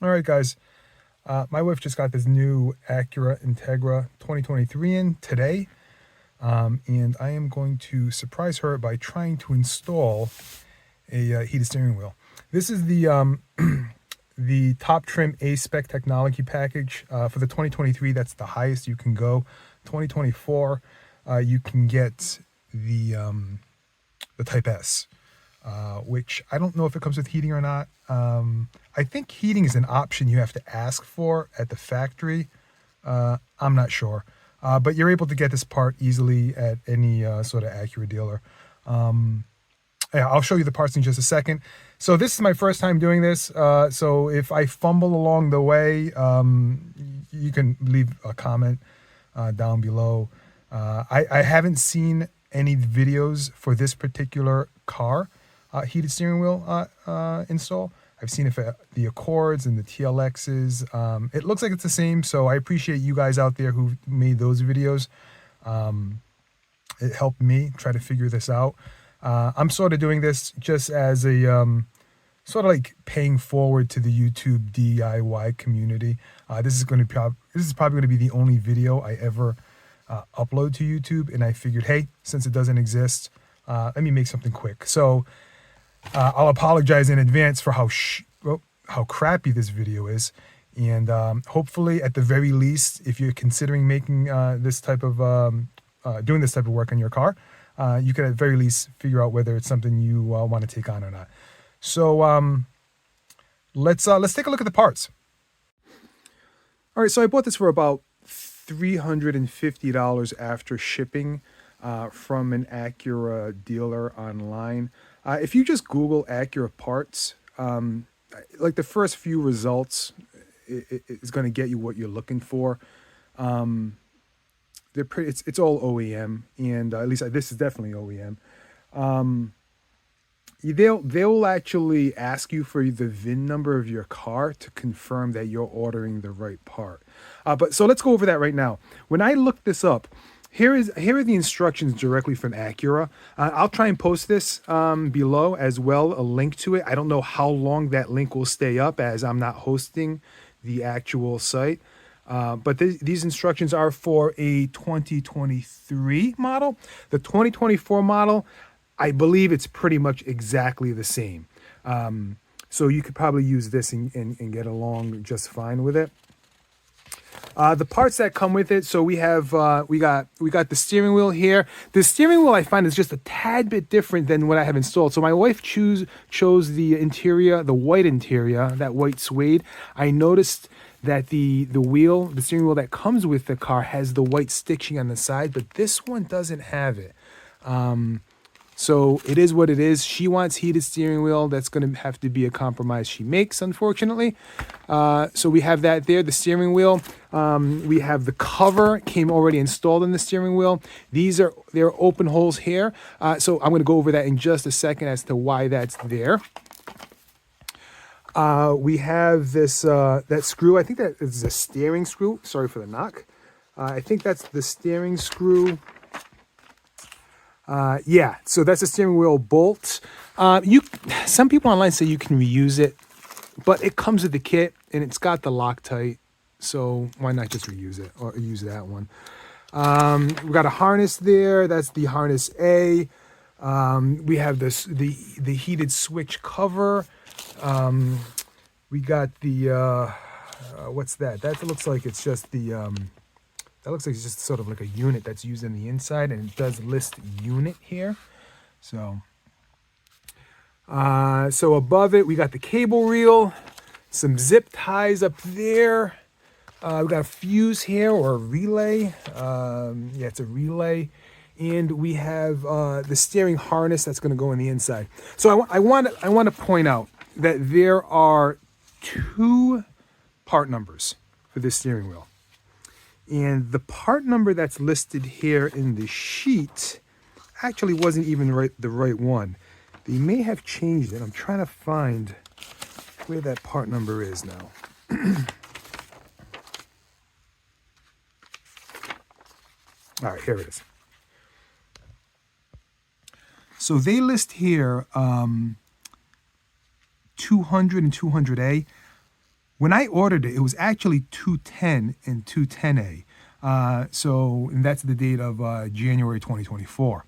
All right, guys. My wife just got this new Acura Integra 2023 in today, and I am going to surprise her by trying to install a heated steering wheel. This is the top trim A spec technology package for the 2023. That's the highest you can go. 2024, you can get the Type S, which I don't know if it comes with heating or not. I think heating is an option you have to ask for at the factory. I'm not sure. But you're able to get this part easily at any sort of Acura dealer. Yeah, I'll show you the parts in just a second. So this is my first time doing this. So if I fumble along the way, you can leave a comment down below. I haven't seen any videos for this particular car heated steering wheel install. I've seen it for the Accords and the TLXs. It looks like it's the same, so I appreciate you guys out there who made those videos. It helped me try to figure this out. I'm sort of doing this just as a sort of like paying forward to the YouTube DIY community. This is probably going to be the only video I ever upload to YouTube, and I figured, hey, since it doesn't exist, let me make something quick. So I'll apologize in advance for how crappy this video is, and hopefully, at the very least, if you're considering making this type of doing this type of work on your car, you can at the very least figure out whether it's something you want to take on or not. So let's take a look at the parts. All right, so I bought this for about $350 after shipping from an Acura dealer online. If you just Google Acura parts, like the first few results is going to get you what you're looking for. They're pretty. It's all OEM, and at least this is definitely OEM. They'll actually ask you for the VIN number of your car to confirm that you're ordering the right part. But so let's go over that right now. When I looked this up, here are the instructions directly from Acura. I'll try and post this below as well, a link to it. I don't know how long that link will stay up as I'm not hosting the actual site. But these instructions are for a 2023 model. The 2024 model, I believe it's pretty much exactly the same. So you could probably use this and get along just fine with it. The parts that come with it, so we have we got the steering wheel here. The steering wheel I find is just a tad bit different than what I have installed. So my wife chose the interior, the white interior, that white suede. I noticed that the steering wheel that comes with the car has the white stitching on the side, but this one doesn't have it. So it is what it is. She wants heated steering wheel. That's going to have to be a compromise she makes, unfortunately. So we have that there, the steering wheel. We have the cover, came already installed in the steering wheel. There are open holes here. So I'm going to go over that in just a second as to why that's there. We have this that screw. I think that is a steering screw. Sorry for the knock. I think that's the steering screw. Yeah, so that's a steering wheel bolt. Some people online say you can reuse it, but it comes with the kit and it's got the Loctite, so why not just reuse it or use that one? We got a harness there. That's the harness A. We have the heated switch cover. We got the what's that? That looks like it's just the. That looks like it's just sort of like a unit that's used on the inside, and it does list unit here. So above it, we got the cable reel, some zip ties up there. We got a fuse here or a relay. Yeah, it's a relay. And we have the steering harness that's going to go on the inside. So I want to point out that there are 2 part numbers for this steering wheel. And the part number that's listed here in the sheet actually wasn't even the right one. They may have changed it. I'm trying to find where that part number is now. All right, here it is. So they list here 200 and 200A. When I ordered it, it was actually 210 and 210A. And that's the date of January 2024.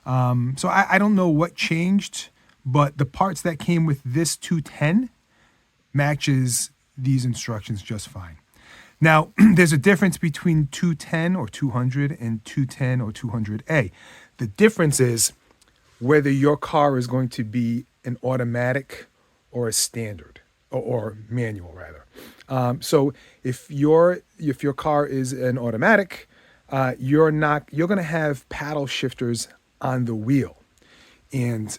So I don't know what changed, but the parts that came with this 210 matches these instructions just fine. Now, there's a difference between 210 or 200 and 210 or 200A. The difference is whether your car is going to be an automatic or a standard, or manual rather. So if your car is an automatic, you're going to have paddle shifters on the wheel, and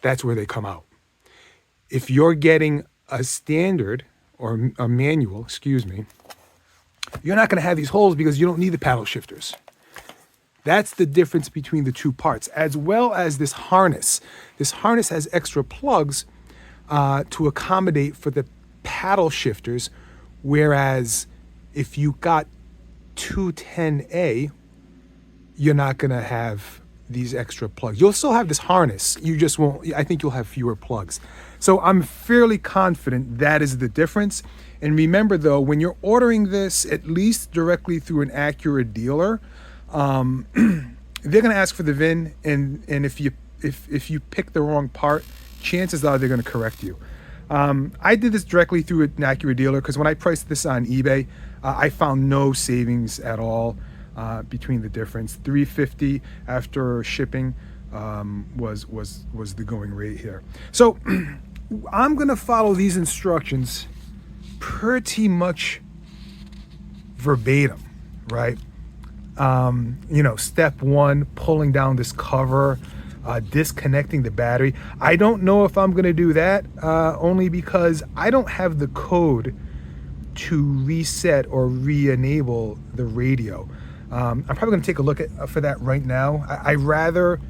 that's where they come out. If you're getting a standard or a manual, you're not going to have these holes because you don't need the paddle shifters. That's the difference between the two parts, as well as this harness. This harness has extra plugs to accommodate for the paddle shifters, whereas if you got 210A, you're not going to have these extra plugs. You'll still have this harness. You just won't, I think you'll have fewer plugs. So I'm fairly confident that is the difference. And remember though, when you're ordering this, at least directly through an Acura dealer, they're going to ask for the VIN, and if you pick the wrong part, chances are they're going to correct you. I did this directly through an Acura dealer because when I priced this on eBay, I found no savings at all between the difference. $350 after shipping was the going rate here. So I'm going to follow these instructions pretty much verbatim, right? Step one, pulling down this cover, disconnecting the battery. I don't know if I'm going to do that, only because I don't have the code to reset or re-enable the radio. I'm probably going to take a look for that right now. I rather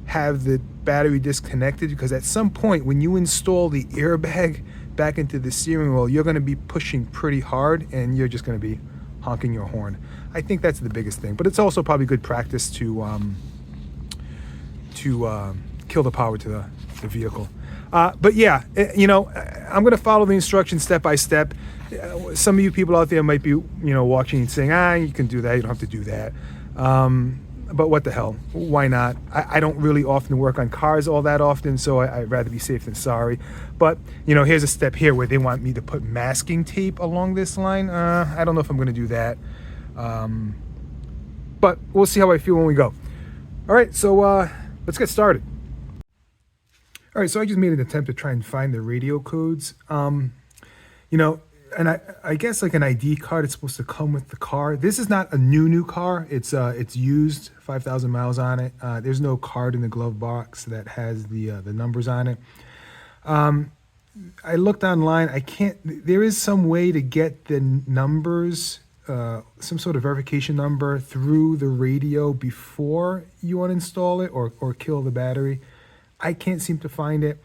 have the battery disconnected because at some point when you install the airbag back into the steering wheel, you're going to be pushing pretty hard and you're just going to be honking your horn. I think that's the biggest thing, but it's also probably good practice to kill the power to the vehicle. But yeah, I'm going to follow the instructions step by step. Some of you people out there might be, watching and saying, you can do that. You don't have to do that. But what the hell? Why not? I don't really often work on cars all that often, so I'd rather be safe than sorry. But, here's a step here where they want me to put masking tape along this line. I don't know if I'm going to do that. But we'll see how I feel when we go. All right, so let's get started. All right, so I just made an attempt to try and find the radio codes. And I guess like an ID card is supposed to come with the car. This is not a new car. It's used, 5,000 miles on it. There's no card in the glove box that has the numbers on it. I looked online. There is some way to get the numbers, some sort of verification number through the radio before you uninstall it or kill the battery. I can't seem to find it.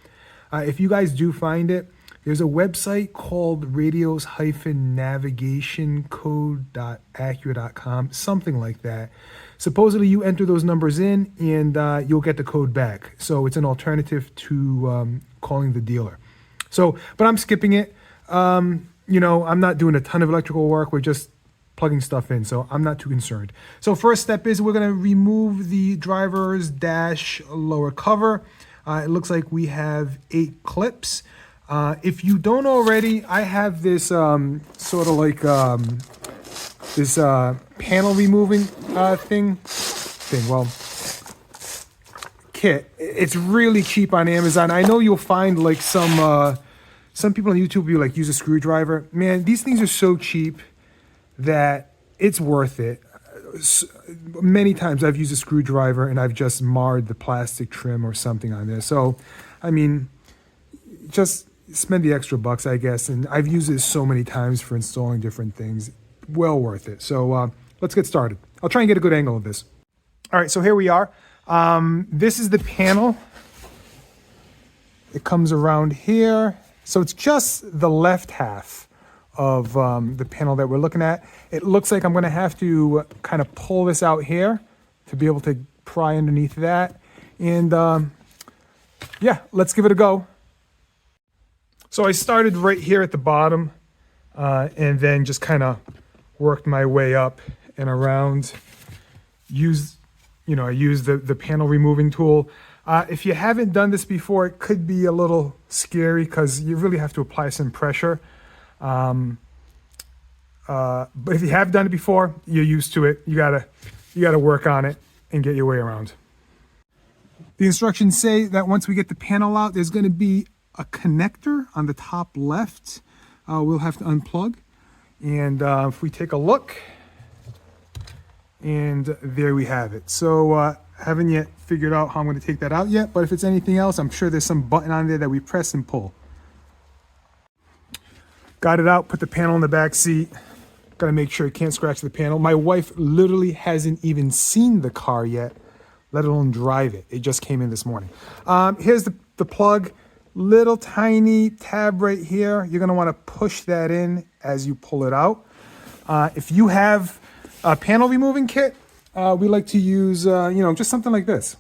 If you guys do find it, there's a website called radios-navigationcode.acura.com, something like that. Supposedly you enter those numbers in and you'll get the code back. So it's an alternative to calling the dealer. But I'm skipping it. I'm not doing a ton of electrical work. We're just plugging stuff in, so I'm not too concerned. So first step is we're going to remove the driver's dash lower cover. It looks like we have 8 clips. If you don't already, I have this sort of like this panel removing kit. It's really cheap on Amazon. I know you'll find like some people on YouTube will like use a screwdriver. Man, these things are so cheap that it's worth it. Many times I've used a screwdriver and I've just marred the plastic trim or something on there. So, I mean, just spend the extra bucks, I guess. And I've used it so many times for installing different things. Well worth it. So let's get started. I'll try and get a good angle of this. All right, so here we are. This is the panel. It comes around here. So it's just the left half of the panel that we're looking at. It looks like I'm going to have to kind of pull this out here to be able to pry underneath that. And yeah, let's give it a go. So I started right here at the bottom and then just kind of worked my way up and around. I used the panel removing tool. If you haven't done this before, it could be a little scary because you really have to apply some pressure. But if you have done it before, you're used to it. You gotta work on it and get your way around. The instructions say that once we get the panel out, there's going to be a connector on the top left. We'll have to unplug. And if we take a look, and there we have it. So haven't yet figured out how I'm going to take that out yet, but if it's anything else, I'm sure there's some button on there that we press and pull. Got it out, put the panel in the back seat. Got to make sure it can't scratch the panel. My wife literally hasn't even seen the car yet, let alone drive it. It just came in this morning. Here's the plug, little tiny tab right here. You're going to want to push that in as you pull it out. If you have a panel removing kit, we like to use, just something like this.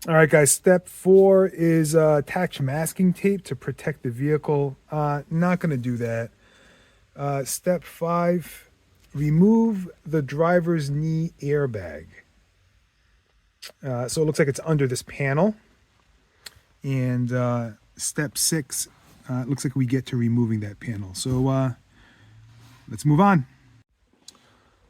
All right, guys, step 4 is attach masking tape to protect the vehicle. Not going to do that. Step 5, remove the driver's knee airbag. So it looks like it's under this panel. And step 6, it looks like we get to removing that panel. So let's move on.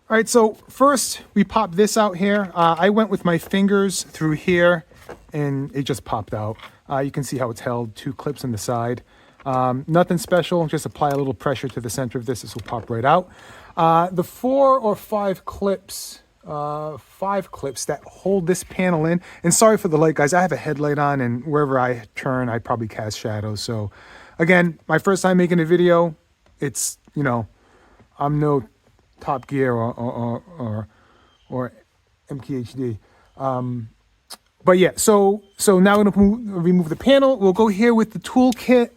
All right, so first we pop this out here. I went with my fingers through here and it just popped out. You can see how it's held, 2 clips on the side. Nothing special, just apply a little pressure to the center of this. This will pop right out. The 4 or 5 clips, 5 clips that hold this panel in. And sorry for the light, guys. I have a headlight on and wherever I turn, I probably cast shadows. So again, my first time making a video, it's, I'm no Top Gear or MKHD. But yeah, so now we're going to remove the panel. We'll go here with the tool kit,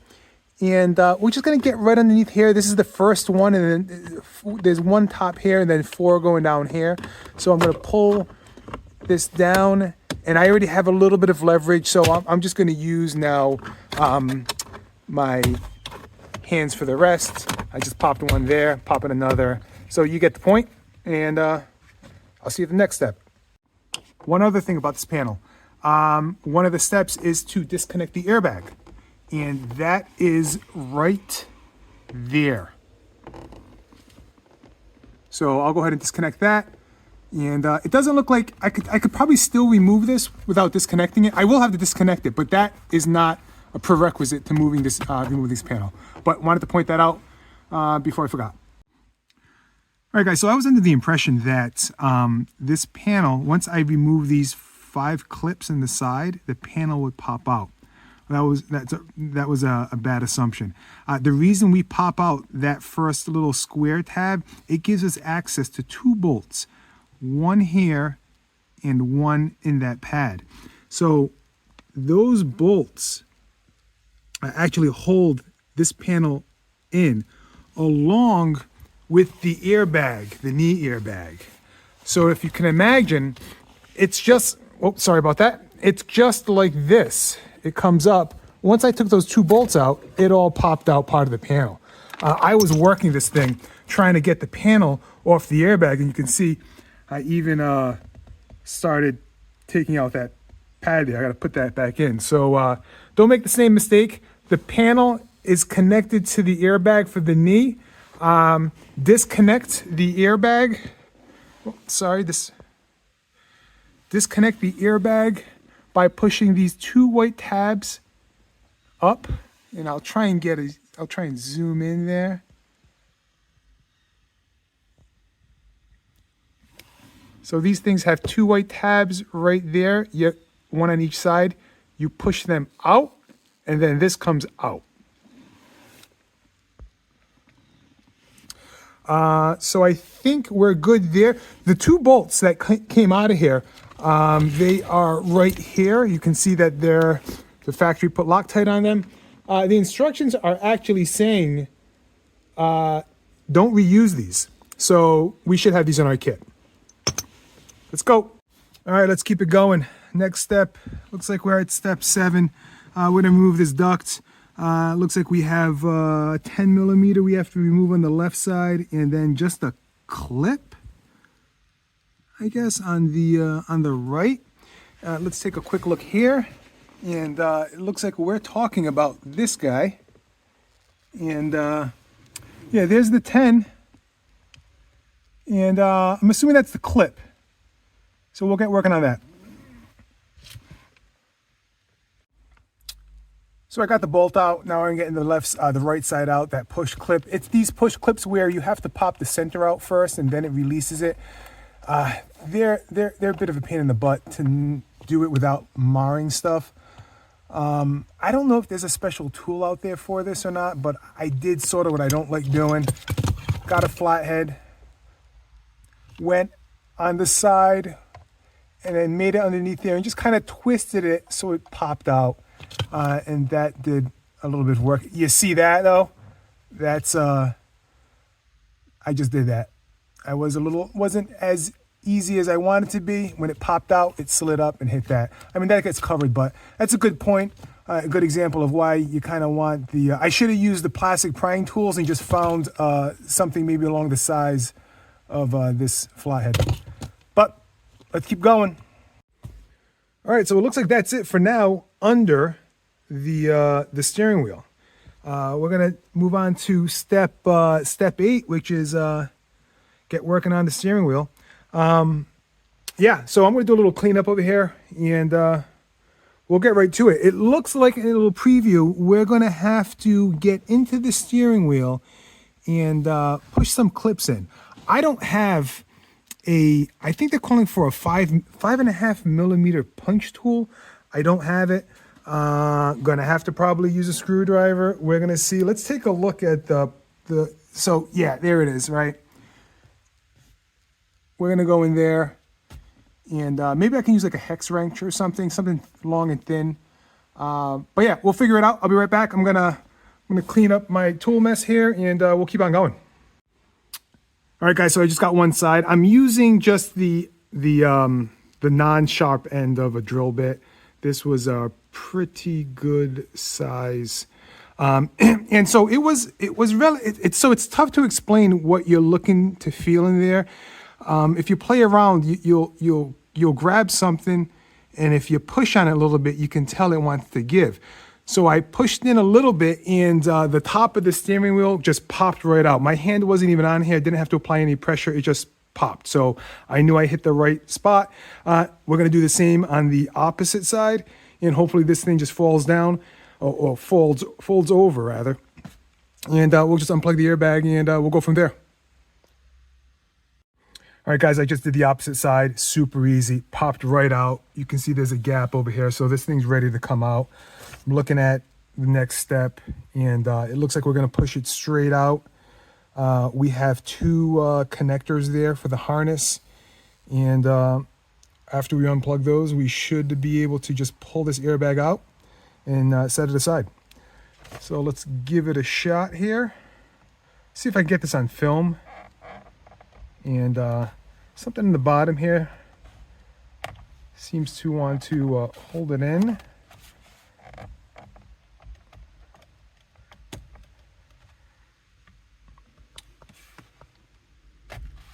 and we're just going to get right underneath here. This is the first one, and then there's 1 top here, and then 4 going down here. So I'm going to pull this down, and I already have a little bit of leverage, so I'm just going to use now my hands for the rest. I just popped one there, popping another. So you get the point, and I'll see you at the next step. One other thing about this panel. One of the steps is to disconnect the airbag, and that is right there. So I'll go ahead and disconnect that, and it doesn't look like I could probably still remove this without disconnecting it. I will have to disconnect it, but that is not a prerequisite to removing this panel. But wanted to point that out before I forgot. All right, guys, so I was under the impression that this panel, once I remove these 5 clips in the side, the panel would pop out. That was a bad assumption. The reason we pop out that first little square tab, it gives us access to 2 bolts, 1 here and 1 in that pad. So those bolts actually hold this panel in along with the airbag, the knee airbag. So if you can imagine, it's just, sorry about that. It's just like this. It comes up. Once I took those 2 bolts out, it all popped out part of the panel. I was working this thing, trying to get the panel off the airbag, and you can see I even started taking out that pad there. I gotta put that back in. So don't make the same mistake. The panel is connected to the airbag for the knee. Disconnect the airbag. Disconnect the airbag by pushing these 2 white tabs up, and I'll try and zoom in there. So these things have 2 white tabs right there, one on each side. You push them out, and then this comes out. So I think we're good there. The 2 bolts that came out of here, they are right here. You can see that the factory put Loctite on them. The instructions are actually saying don't reuse these. So we should have these in our kit. Let's go. All right, let's keep it going. Next step, looks like we're at step 7. We're gonna remove this duct. Looks like we have 10 millimeter we have to remove on the left side, and then just a clip, I guess, on the right. Let's take a quick look here, and it looks like we're talking about this guy. And yeah, there's the 10, and I'm assuming that's the clip. So we'll get working on that. So I got the bolt out. Now I'm getting the right side out, that push clip. It's these push clips where you have to pop the center out first and then it releases it. They're a bit of a pain in the butt to do it without marring stuff. I don't know if there's a special tool out there for this or not, but I did sort of what I don't like doing. Got a flathead, went on the side, and then made it underneath there and just kind of twisted it so it popped out. And that did a little bit of work. You see that though? That's I just did that. Wasn't as easy as I wanted to be. When it popped out, it slid up and hit that. I mean, that gets covered, but that's a good point. A good example of why you kind of want the, I should have used the plastic prying tools and just found something maybe along the size of this flathead. But let's keep going. All right, so it looks like that's it for now under the steering wheel. We're gonna move on to step 8, which is get working on the steering wheel. Yeah, so I'm gonna do a little cleanup over here, and we'll get right to it. It looks like in a little preview, we're gonna have to get into the steering wheel and push some clips in. I don't have I think they're calling for a 5.5 millimeter punch tool. I don't have it. Gonna have to probably use a screwdriver. We're gonna see. Let's take a look at so yeah, there it is, right? We're gonna go in there, and maybe I can use like a hex wrench or something long and thin. But yeah, we'll figure it out. I'll be right back. I'm gonna clean up my tool mess here, and we'll keep on going. All right, guys, so I just got one side. I'm using just the non-sharp end of a drill bit. This was a pretty good size. And so so it's tough to explain what you're looking to feel in there. If you play around, you'll grab something, and if you push on it a little bit, you can tell it wants to give. So I pushed in a little bit, and the top of the steering wheel just popped right out. My hand wasn't even on here. I didn't have to apply any pressure. It just popped. So I knew I hit the right spot. We're going to do the same on the opposite side, and hopefully this thing just falls down, or folds over, rather. And we'll just unplug the airbag, and we'll go from there. All right, guys, I just did the opposite side. Super easy. Popped right out. You can see there's a gap over here, so this thing's ready to come out. I'm looking at the next step, and it looks like we're going to push it straight out. We have 2 connectors there for the harness, and after we unplug those, we should be able to just pull this airbag out and set it aside. So let's give it a shot here. See if I can get this on film. And something in the bottom here seems to want to hold it in.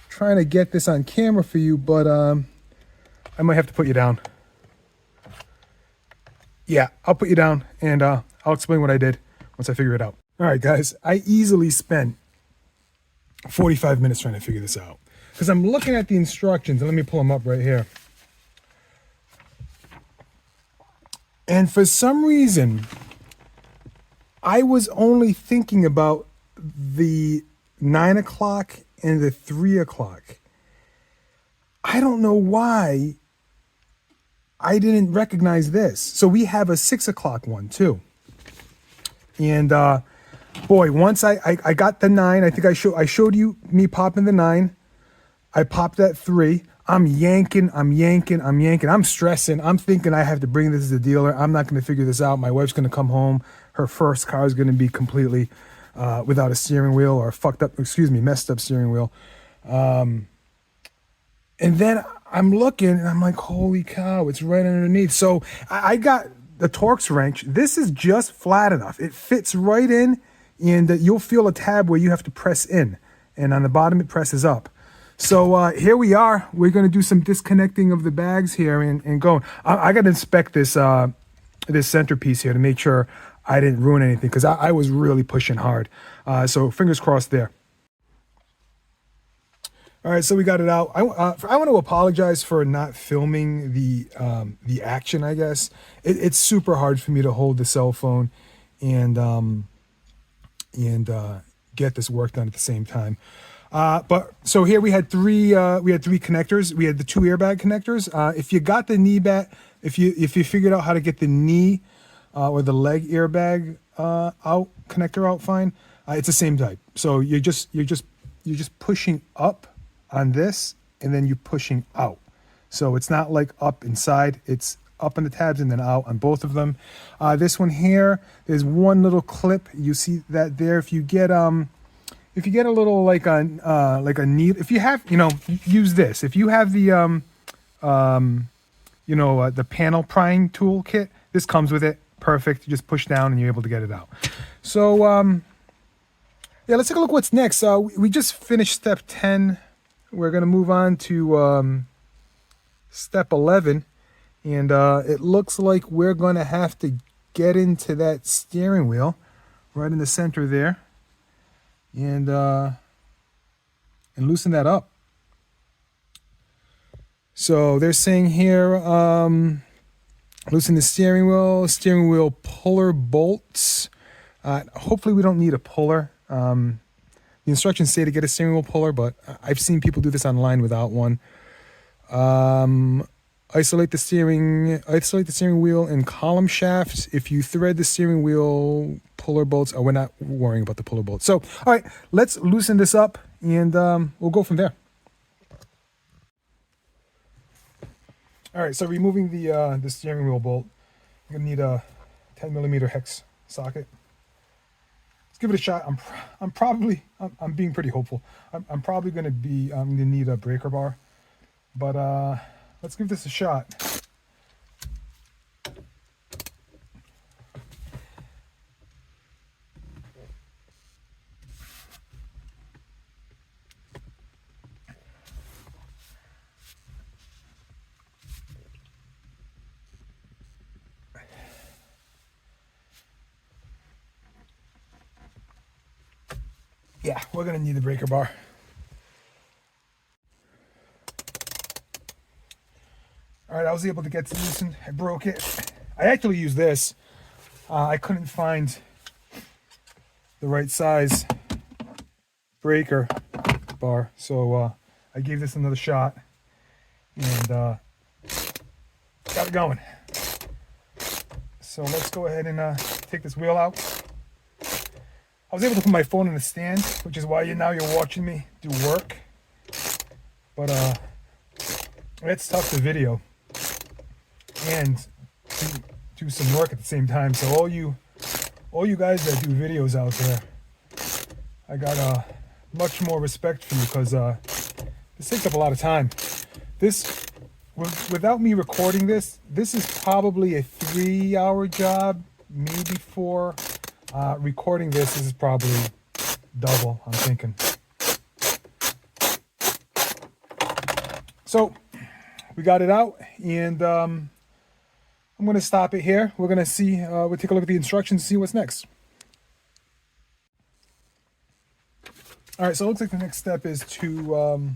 Trying to get this on camera for you, but I might have to put you down. Yeah, I'll put you down, and I'll explain what I did once I figure it out. All right, guys, I easily spent 45 minutes trying to figure this out, because I'm looking at the instructions, and let me pull them up right here. And for some reason, I was only thinking about the 9 o'clock and the 3 o'clock. I don't know why I didn't recognize this. So we have a 6 o'clock one too. And boy, once I got the 9, I think I showed you me popping the 9. I popped that 3. I'm yanking. I'm stressing. I'm thinking I have to bring this to the dealer. I'm not going to figure this out. My wife's going to come home. Her first car is going to be completely without a steering wheel, or messed up steering wheel. And then I'm looking, and I'm like, holy cow, it's right underneath. So I got the Torx wrench, this is just flat enough. It fits right in, and you'll feel a tab where you have to press in, and on the bottom it presses up. So here we are. We're going to do some disconnecting of the bags here and going. I got to inspect this this centerpiece here to make sure I didn't ruin anything, because I was really pushing hard. So fingers crossed there. All right, so we got it out. I want to apologize for not filming the action. I guess it's super hard for me to hold the cell phone and get this work done at the same time. But so here we had three connectors. We had the two airbag connectors. If you got the knee back, if you figured out how to get the knee or the leg airbag connector out fine, it's the same type. So you're just pushing up on this, and then you're pushing out. So it's not like up inside, it's up on the tabs and then out on both of them. This one here, there's one little clip. You see that there. If you get a little like a needle, if you have, use this. If you have the the panel prying tool kit, this comes with it. Perfect. You just push down and you're able to get it out. So yeah, let's take a look what's next. We just finished step 10. We're going to move on to step 11, and it looks like we're going to have to get into that steering wheel right in the center there and loosen that up. So they're saying here, loosen the steering wheel puller bolts. Hopefully we don't need a puller. The instructions say to get a steering wheel puller, but I've seen people do this online without one. Isolate the steering wheel and column shafts. If you thread the steering wheel puller bolts, we're not worrying about the puller bolts. So, all right, let's loosen this up, and we'll go from there. All right, so removing the steering wheel bolt, you're gonna need a 10 millimeter hex socket. Let's give it a shot. I'm being pretty hopeful. I'm probably gonna need a breaker bar, but let's give this a shot. Yeah, we're gonna need the breaker bar. All right, I was able to get this loosened. I broke it. I actually used this. I couldn't find the right size breaker bar, so I gave this another shot and got it going. So let's go ahead and take this wheel out. I was able to put my phone in the stand, which is why you're watching me do work. But it's tough to video and do some work at the same time. So all you guys that do videos out there, I got much more respect for you, because this takes up a lot of time. This, without me recording this is probably a 3-hour job, maybe 4. Recording this is probably double, I'm thinking. So we got it out, and I'm going to stop it here. We're going to see, we'll take a look at the instructions, see what's next. All right, so it looks like the next step is to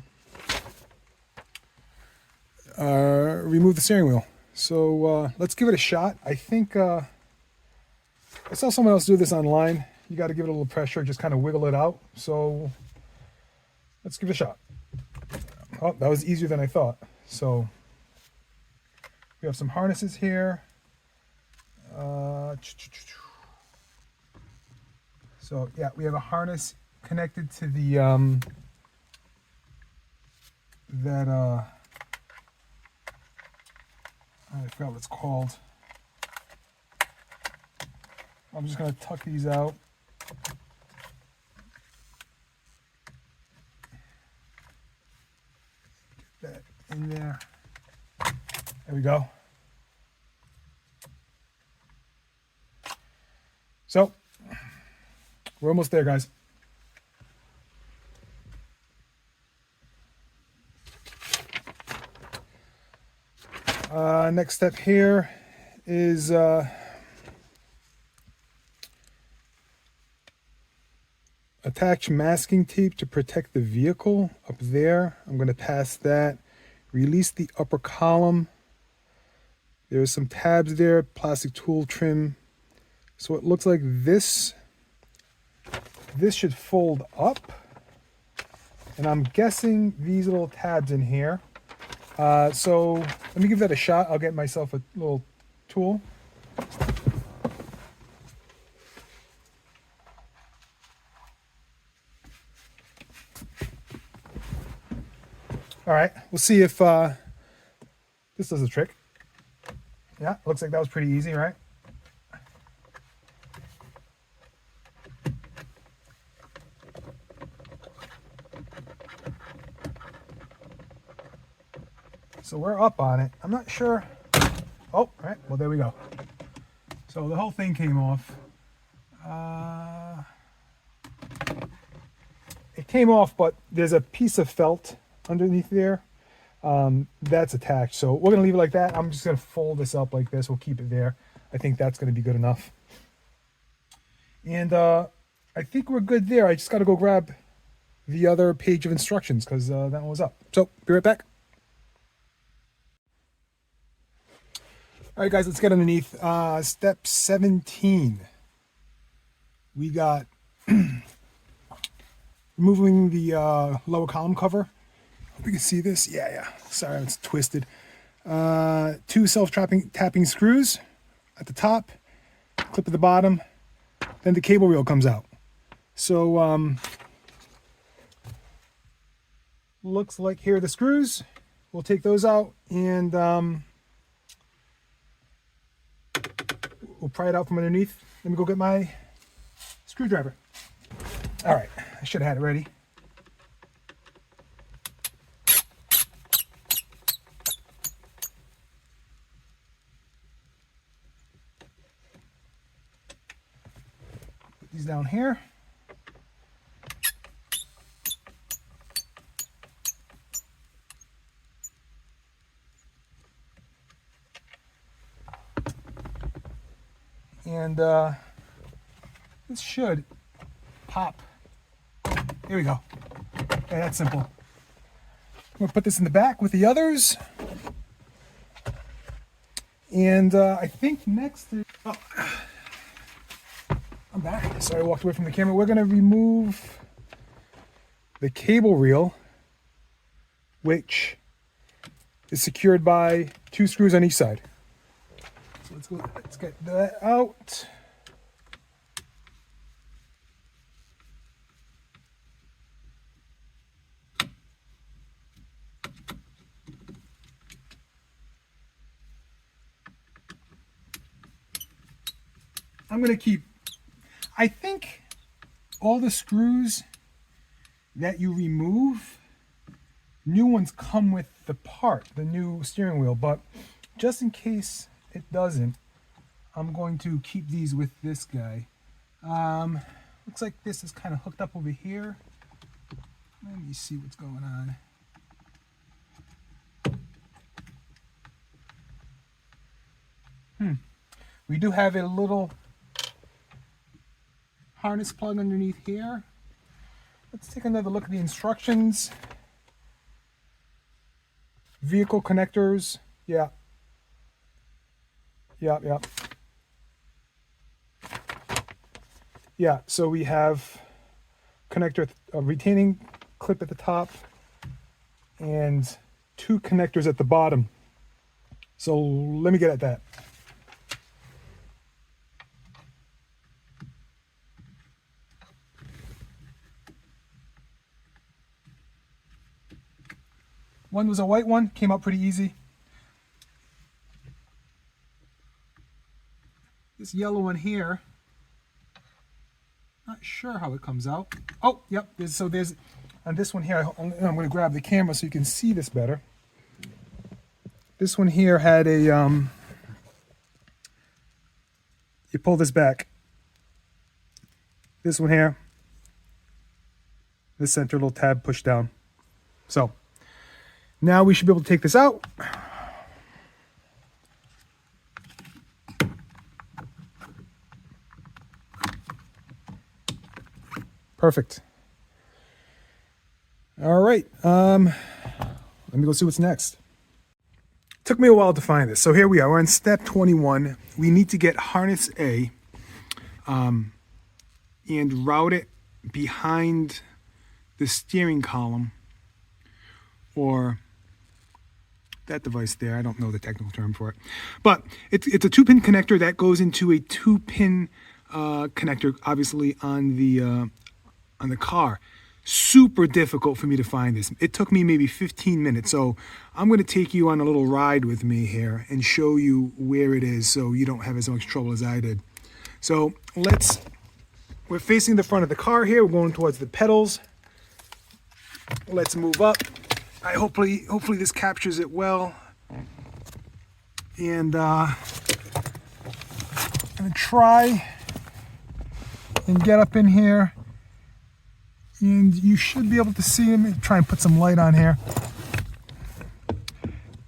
remove the steering wheel. So let's give it a shot. I think I saw someone else do this online. You got to give it a little pressure, just kind of wiggle it out. So let's give it a shot. Oh, that was easier than I thought. So we have some harnesses here. So yeah, we have a harness connected to the I forgot what it's called. I'm just going to tuck these out. Get that in there. There we go. So we're almost there, guys. Next step here is attach masking tape to protect the vehicle up there. I'm going to pass that. Release the upper column. There's some tabs there, plastic tool trim. So it looks like this should fold up. And I'm guessing these little tabs in here. So let me give that a shot. I'll get myself a little tool. All right, we'll see if this does the trick. Yeah, looks like that was pretty easy, right? So we're up on it. I'm not sure. Oh, all right, well, there we go. So the whole thing came off. It came off, but there's a piece of felt underneath there that's attached. So we're gonna leave it like that. I'm just gonna fold this up like this. We'll keep it there. I think that's gonna be good enough. And I think we're good there. I just gotta go grab the other page of instructions because that one was up. So be right back. All right, guys, let's get underneath. Step 17. We got removing the lower column cover. Hope you can see this. Yeah. Sorry, it's twisted. 2 self-tapping screws at the top, clip at the bottom, then the cable reel comes out. So looks like here are the screws. We'll take those out and we'll pry it out from underneath. Let me go get my screwdriver. All right, I should have had it ready. Put these down here. And this should pop. Here we go. Okay, that's simple. I'm gonna put this in the back with the others. And I think next is, oh, I'm back. Sorry, I walked away from the camera. We're gonna remove the cable reel, which is secured by 2 screws on each side. So let's get that out. I'm going to keep, I think all the screws that you remove, new ones come with the part, the new steering wheel, but just in case it doesn't, I'm going to keep these with this guy. Looks like this is kind of hooked up over here. Let me see what's going on. We do have a little harness plug underneath here. Let's take another look at the instructions. Vehicle connectors. Yeah. Yeah, so we have connector, a retaining clip at the top and 2 connectors at the bottom. So let me get at that. One was a white one, came out pretty easy. This yellow one here, not sure how it comes out. Oh, yep, there's, on this one here, I'm going to grab the camera so you can see this better. This one here had a, you pull this back, this one here, this center little tab push down. So now we should be able to take this out. Perfect. All right, let me go see what's next. Took me a while to find this. So here we are, we're on step 21. We need to get harness A and route it behind the steering column, or that device there. I don't know the technical term for it, but it's a 2-pin connector that goes into a 2-pin connector, obviously on the car. Super difficult for me to find this. It took me maybe 15 minutes. So I'm going to take you on a little ride with me here and show you where it is so you don't have as much trouble as I did. So we're facing the front of the car here. We're going towards the pedals. Let's move up. Hopefully this captures it well. And I'm going to try and get up in here. And you should be able to see him. Try and put some light on here.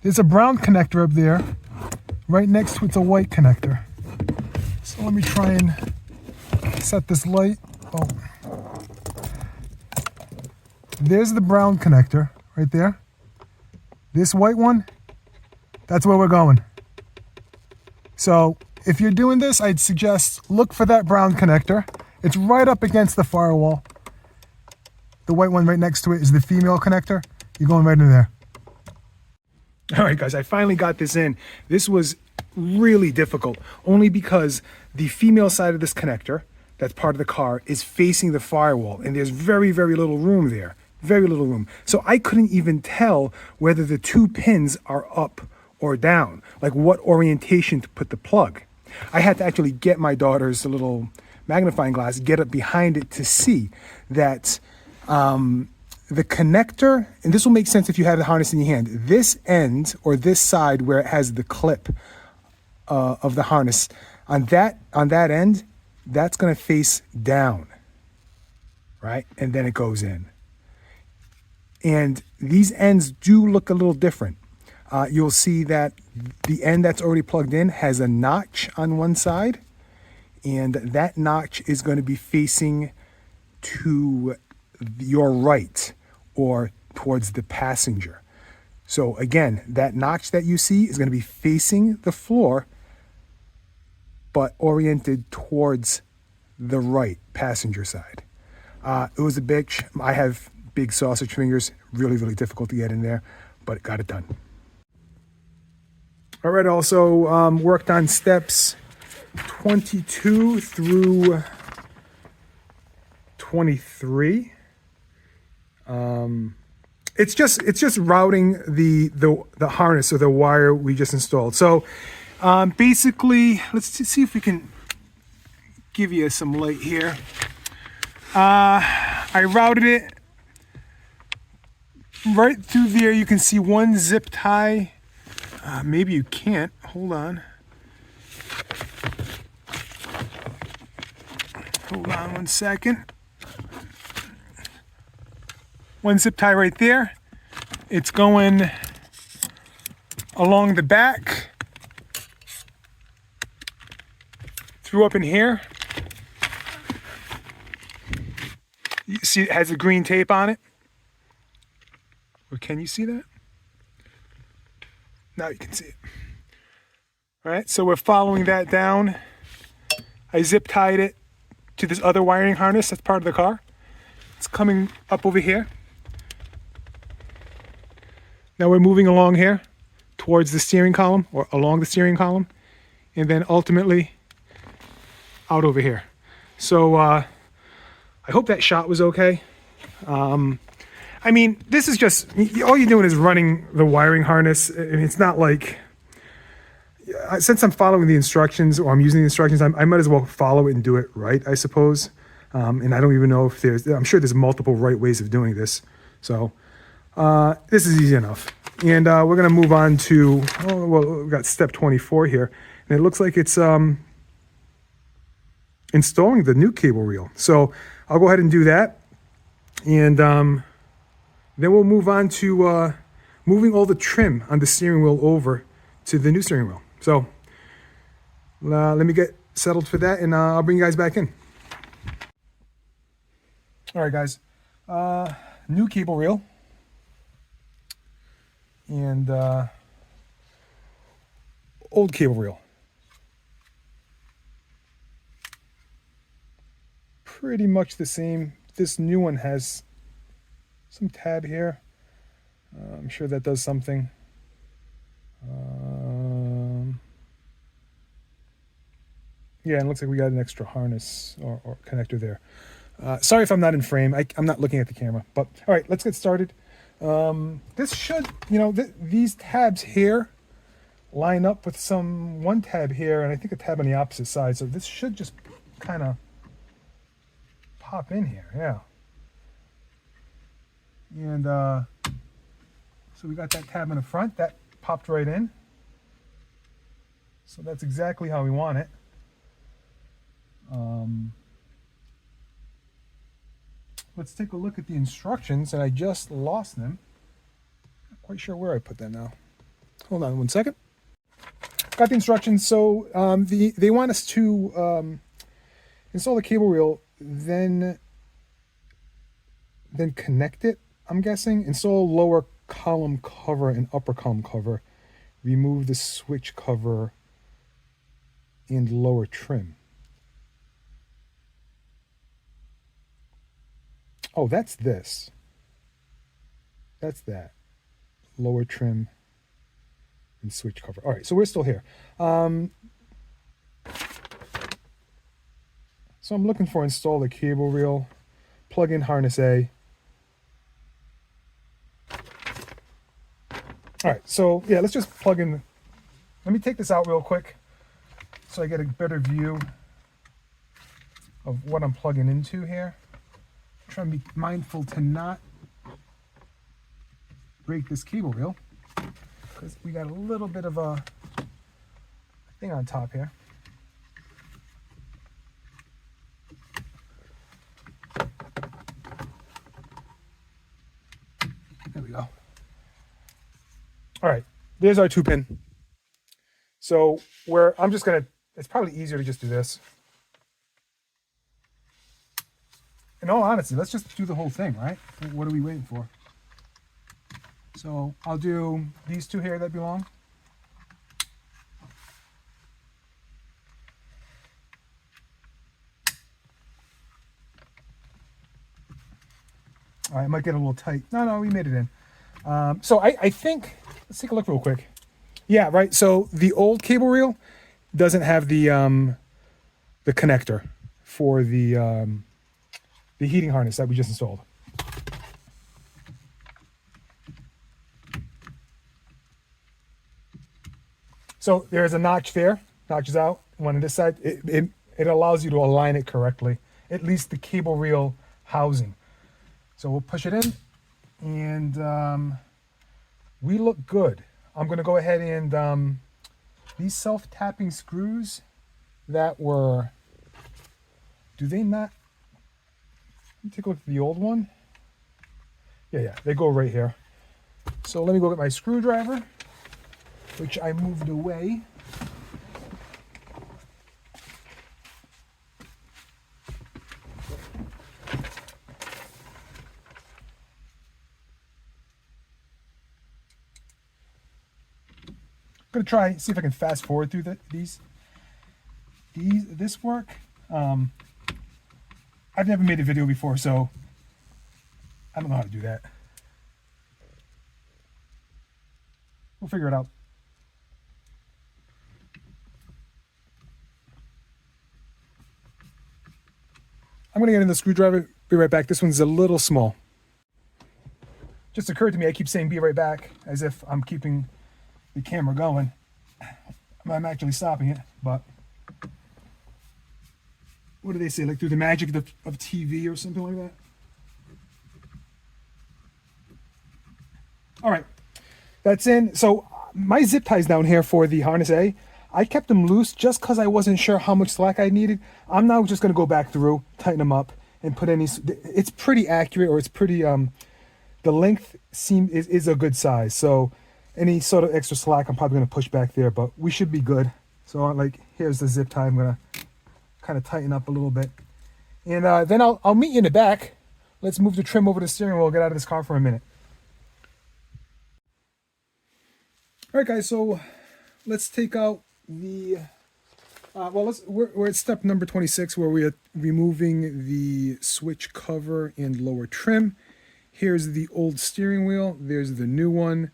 There's a brown connector up there. Right next to it's a white connector. So let me try and set this light. Oh. There's the brown connector right there. This white one, that's where we're going. So if you're doing this, I'd suggest look for that brown connector. It's right up against the firewall. The white one right next to it is the female connector. You're going right in there. All right, guys, I finally got this in. This was really difficult, only because the female side of this connector, that's part of the car, is facing the firewall, and there's very, very little room there. Very little room. So I couldn't even tell whether the 2 pins are up or down, like what orientation to put the plug. I had to actually get my daughter's little magnifying glass, get up behind it to see that the connector, and this will make sense if you have the harness in your hand, this end or this side where it has the clip of the harness, on that end, that's going to face down, right? And then it goes in. And these ends do look a little different. You'll see that the end that's already plugged in has a notch on one side, and that notch is going to be facing to your right or towards the passenger. So again, that notch that you see is going to be facing the floor, but oriented towards the right passenger side. It was a bitch. I have big sausage fingers, really, really difficult to get in there, but got it done. All right, also worked on steps 22 through 23. It's just routing the harness or the wire we just installed. So basically, let's see if we can give you some light here. I routed it right through there. You can see one zip tie. Maybe you can't. Hold on. Hold on 1 second. One zip tie right there. It's going along the back, through up in here. You see it has a green tape on it? Or can you see that? Now you can see it. All right, so we're following that down. I zip tied it to this other wiring harness that's part of the car. It's coming up over here. Now we're moving along here towards the steering column, or along the steering column, and then ultimately out over here. So I hope that shot was okay. I mean, this is just, all you're doing is running the wiring harness. And it's not like, since I'm following the instructions, or I'm using the instructions, I might as well follow it and do it right, I suppose. And I don't even know if I'm sure there's multiple right ways of doing this. So this is easy enough. And we're going to move on to, we've got step 24 here. And it looks like it's installing the new cable reel. So I'll go ahead and do that. And then we'll move on to moving all the trim on the steering wheel over to the new steering wheel. So let me get settled for that, and I'll bring you guys back in. All right, guys. New cable reel. And old cable reel. Pretty much the same. This new one has some tab here. I'm sure that does something. Yeah, and it looks like we got an extra harness or connector there. Sorry if I'm not in frame. I'm not looking at the camera. But all right, let's get started. This should, these tabs here line up with one tab here, and I think a tab on the opposite side. So this should just kind of pop in here, yeah. And so we got that tab in the front that popped right in. So that's exactly how we want it. Let's take a look at the instructions, and I just lost them. Not quite sure where I put them now. Hold on one second. Got the instructions. So they want us to install the cable reel, then connect it, I'm guessing. Install lower column cover and upper column cover. Remove the switch cover and lower trim. Oh, that's this. That's that. Lower trim and switch cover. All right, so we're still here. So I'm looking for install the cable reel, plug in harness A. All right, so yeah, let's just plug in. Let me take this out real quick so I get a better view of what I'm plugging into here. Try and be mindful to not break this cable reel because we got a little bit of a thing on top here. There we go. All right, there's our 2-pin. So it's probably easier to just do this. In all honesty, let's just do the whole thing, right? What are we waiting for? So I'll do these two here that belong. All right, it might get a little tight. No, we made it in. So I think, let's take a look real quick. Yeah, right. So the old cable reel doesn't have the connector for the heating harness that we just installed. So there's a notch there, notches out, one on this side. It allows you to align it correctly, at least the cable reel housing. So we'll push it in, and we look good. I'm gonna go ahead and these self-tapping screws that were, do they not? Let me take a look at the old one. Yeah, they go right here. So let me go get my screwdriver, which I moved away. I'm gonna try see if I can fast forward through this work. I've never made a video before, so I don't know how to do that. We'll figure it out. I'm gonna get in the screwdriver, be right back. This one's a little small. Just occurred to me, I keep saying be right back as if I'm keeping the camera going. I'm actually stopping it, but what do they say? Like through the magic of TV or something like that? All right, that's in. So my zip tie's down here for the harness A. I kept them loose just because I wasn't sure how much slack I needed. I'm now just going to go back through, tighten them up, and put any. It's pretty accurate, or it's pretty. The length is a good size. So any sort of extra slack, I'm probably going to push back there, but we should be good. So like, here's the zip tie. I'm going to kind of tighten up a little bit, and then I'll meet you in the back. Let's move the trim over the steering wheel. Get out of this car for a minute. All right, guys. So let's take out the. We're at step number 26, where we are removing the switch cover and lower trim. Here's the old steering wheel. There's the new one.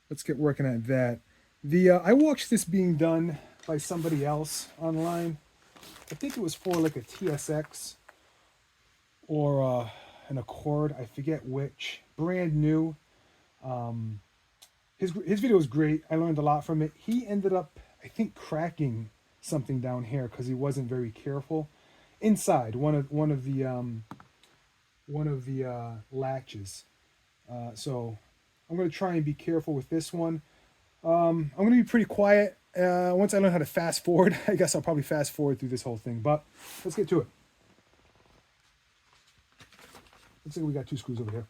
Let's get working at that. I watched this being done by somebody else online. I think it was for like a TSX or an Accord. I forget which. Brand new. His video was great. I learned a lot from it. He ended up, I think, cracking something down here because he wasn't very careful. Inside one of the latches. So I'm going to try and be careful with this one. I'm going to be pretty quiet. Once I learn how to fast forward, I guess I'll probably fast forward through this whole thing. But let's get to it. Looks like we got 2 screws over here.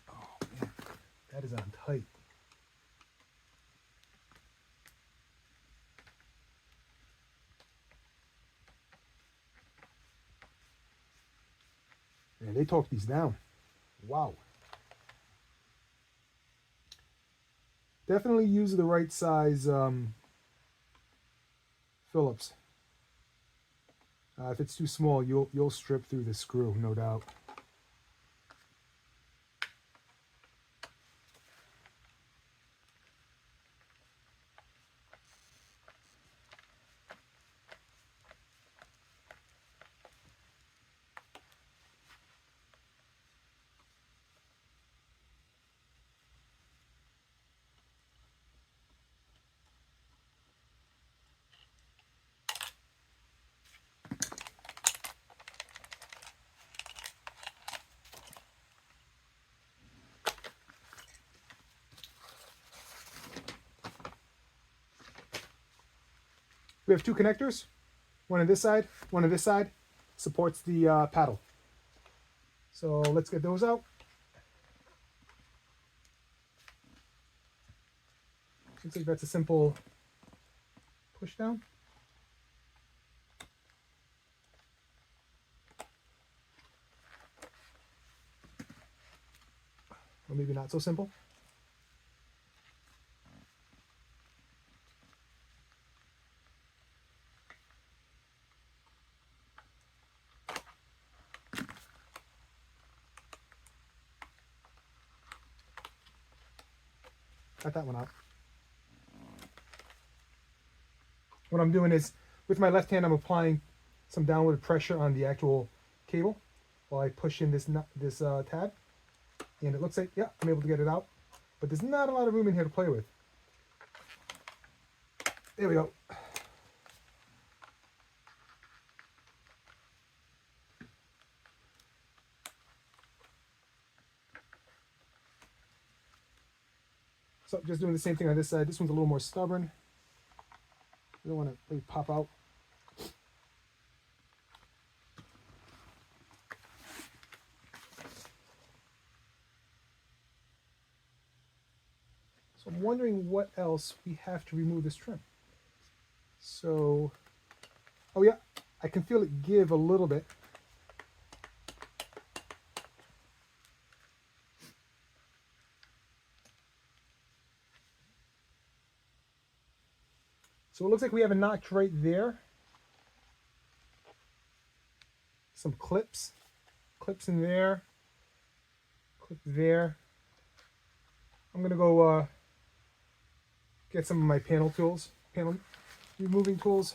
Oh man, that is on tight. Man, they torque these down. Wow. Definitely use the right size Phillips. If it's too small, you'll strip through the screw, no doubt. We have 2 connectors, one on this side, one on this side, supports the paddle. So let's get those out. Looks like that's a simple push down. Or maybe not so simple. Got that one out. What I'm doing is, with my left hand, I'm applying some downward pressure on the actual cable while I push in this tab. And it looks like, yeah, I'm able to get it out. But there's not a lot of room in here to play with. There we go. So just doing the same thing on this side. This one's a little more stubborn. You don't want to really pop out. So I'm wondering what else we have to remove this trim. So, oh yeah, I can feel it give a little bit. So it looks like we have a notch right there. Some clips in there, clip there. I'm gonna go get some of my panel removing tools.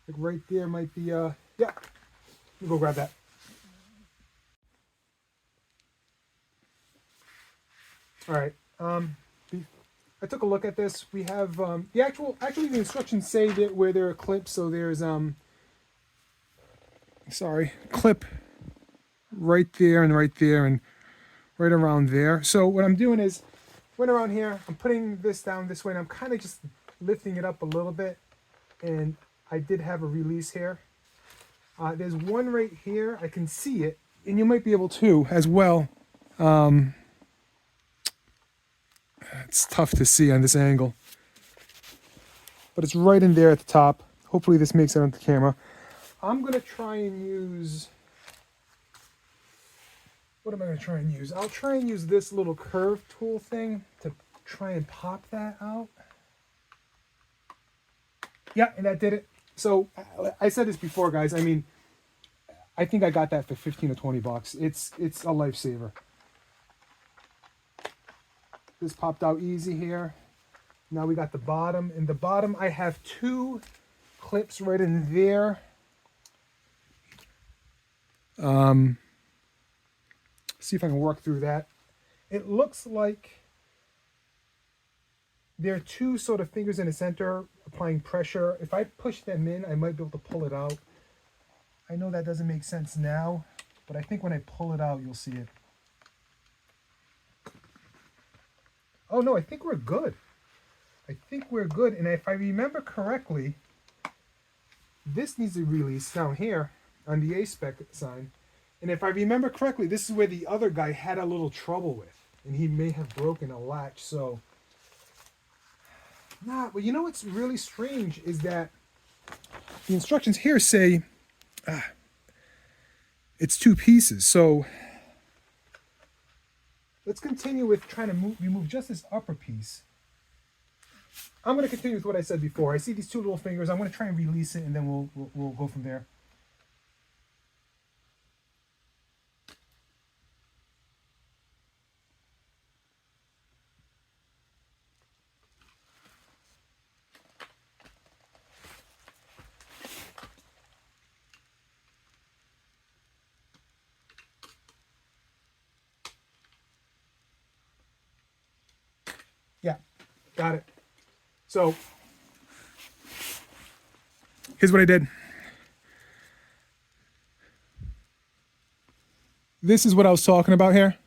Like right there might be, yeah, we'll go grab that. All right, I took a look at this. We have actually the instructions say that where there are clips. So there's clip right there and right there, and right around there. So what I'm doing is, went around here, I'm putting this down this way, and I'm kind of just lifting it up a little bit. And I did have a release here. There's one right here. I can see it, and you might be able to as well. It's tough to see on this angle, but it's right in there at the top. Hopefully this makes it on the camera. I'm going to try and use... What am I going to try and use? I'll try and use this little curve tool thing to try and pop that out. Yeah, and that did it. So I said this before, guys. I mean, I think I got that for 15 or 20 bucks. It's a lifesaver. This popped out easy here. Now we got the bottom. In the bottom, I have two clips right in there. See if I can work through that. It looks like there are two sort of fingers in the center applying pressure. If I push them in, I might be able to pull it out. I know that doesn't make sense now, but I think when I pull it out, you'll see it. Oh no, I think we're good. I think we're good. And if I remember correctly, this needs a release down here on the A-spec sign. And if I remember correctly, this is where the other guy had a little trouble with. And he may have broken a latch, so... Nah, but you know what's really strange is that the instructions here say it's two pieces. So let's continue with trying to remove just this upper piece. I'm going to continue with what I said before. I see these two little fingers. I'm going to try and release it, and then we'll go from there. Yeah, got it. So here's what I did. This is what I was talking about here.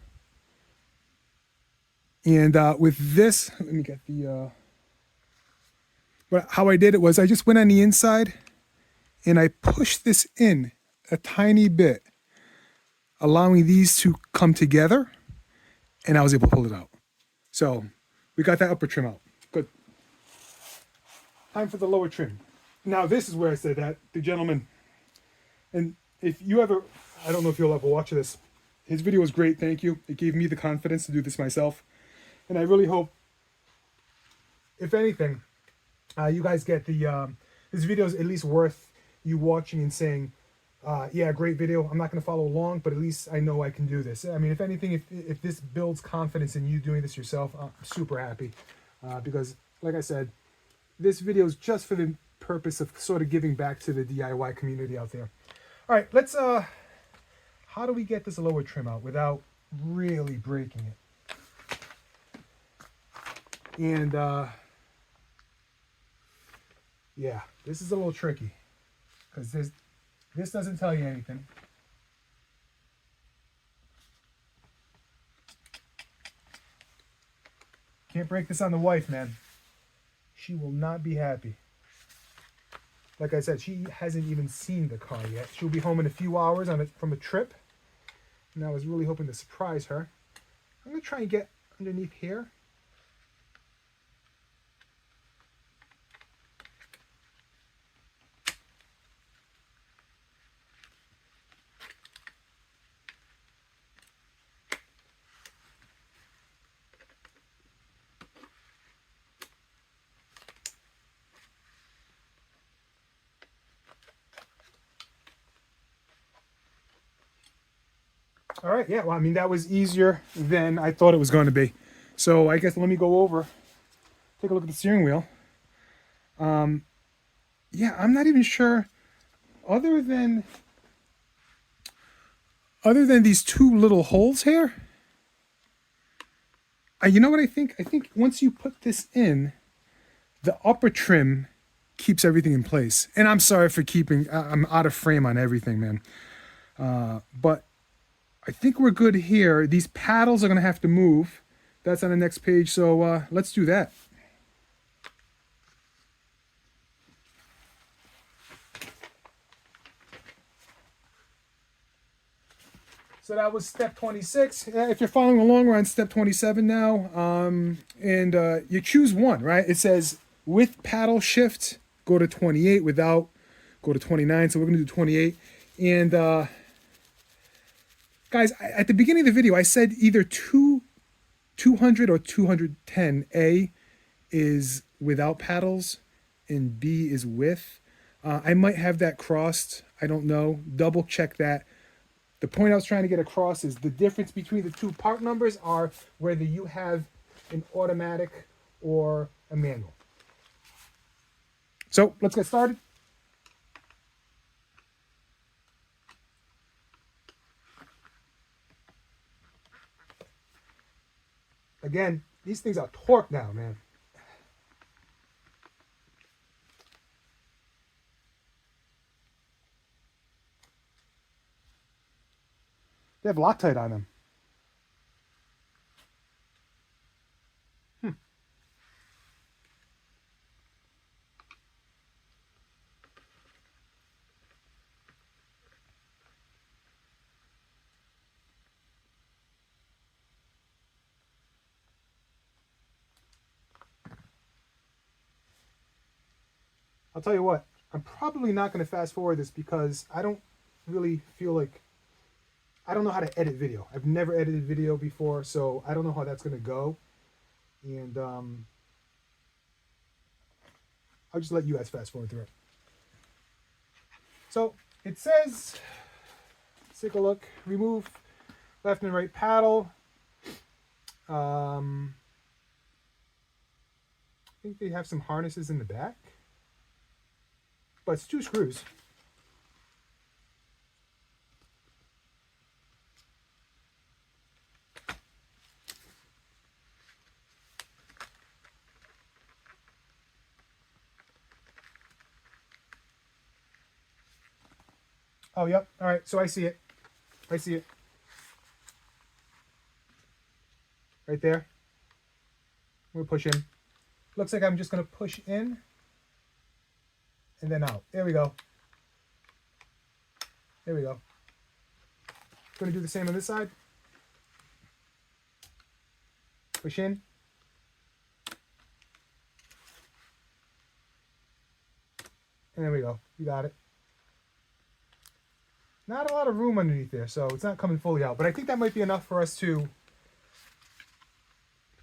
And with this, let me get the... how I did it was I just went on the inside and I pushed this in a tiny bit, allowing these to come together, and I was able to pull it out. So we got that upper trim out. Good. Time for the lower trim. Now this is where I said that the gentleman, and if you ever, I don't know if you'll ever watch this, his video was great, thank you. It gave me the confidence to do this myself. And I really hope, if anything, you guys get the, this video is at least worth you watching and saying, yeah, great video. I'm not going to follow along, but at least I know I can do this. I mean, if anything, if this builds confidence in you doing this yourself, I'm super happy. Because, like I said, this video is just for the purpose of sort of giving back to the DIY community out there. All right, let's, how do we get this lower trim out without really breaking it? And, yeah, this is a little tricky because this doesn't tell you anything. Can't break this on the wife, man. She will not be happy. Like I said, she hasn't even seen the car yet. She'll be home in a few hours from a trip. And I was really hoping to surprise her. I'm going to try and get underneath here. All right, yeah, well, I mean, that was easier than I thought it was going to be. So I guess let me go over, take a look at the steering wheel. Yeah, I'm not even sure, other than these two little holes here, you know what I think? I think once you put this in, the upper trim keeps everything in place. And I'm sorry for I'm out of frame on everything, man. But I think we're good here. These paddles are going to have to move. That's on the next page, so let's do that. So that was step 26. If you're following along, we're on step 27 now. And you choose one, right? It says with paddle shift, go to 28. Without, go to 29. So we're going to do 28. And guys, at the beginning of the video, I said either 200 or 210. A is without paddles and B is with. I might have that crossed. I don't know. Double check that. The point I was trying to get across is the difference between the two part numbers are whether you have an automatic or a manual. So let's get started. Again, these things are torqued now, man. They have Loctite on them. I'll tell you what, I'm probably not going to fast forward this because I don't really feel like, I don't know how to edit video. I've never edited video before, so I don't know how that's going to go. And I'll just let you guys fast forward through it. So it says, let's take a look, remove left and right paddle. I think they have some harnesses in the back, but it's 2 screws. Oh, yep. All right. So I see it. I see it. Right there. We'll push in. Looks like I'm just going to push in and then out. There we go. There we go. Going to do the same on this side. Push in. And there we go. You got it. Not a lot of room underneath there, so it's not coming fully out. But I think that might be enough for us to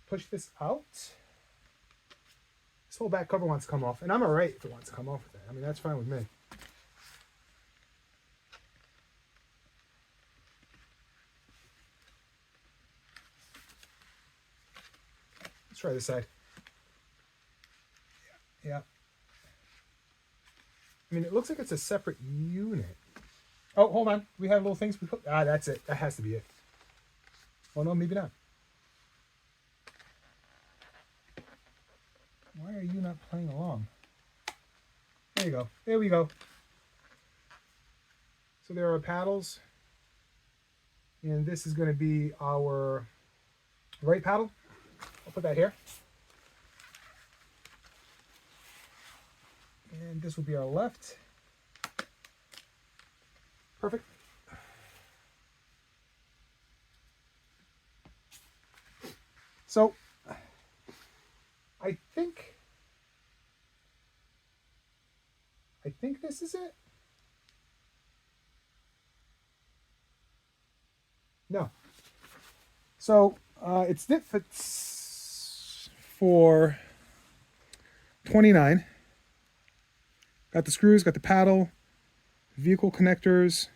push this out. This whole back cover wants to come off, and I'm all right if it wants to come off with that. I mean, that's fine with me. Let's try this side. Yeah. I mean, it looks like it's a separate unit. Oh, hold on. We have little things we put. Ah, that's it. That has to be it. Oh, no, maybe not. Why are you not playing along? There you go. There we go. So there are paddles. And this is going to be our right paddle. I'll put that here. And this will be our left. Perfect. So I think this is it. No. So it's fit for 29. Got the screws, got the paddle, vehicle connectors.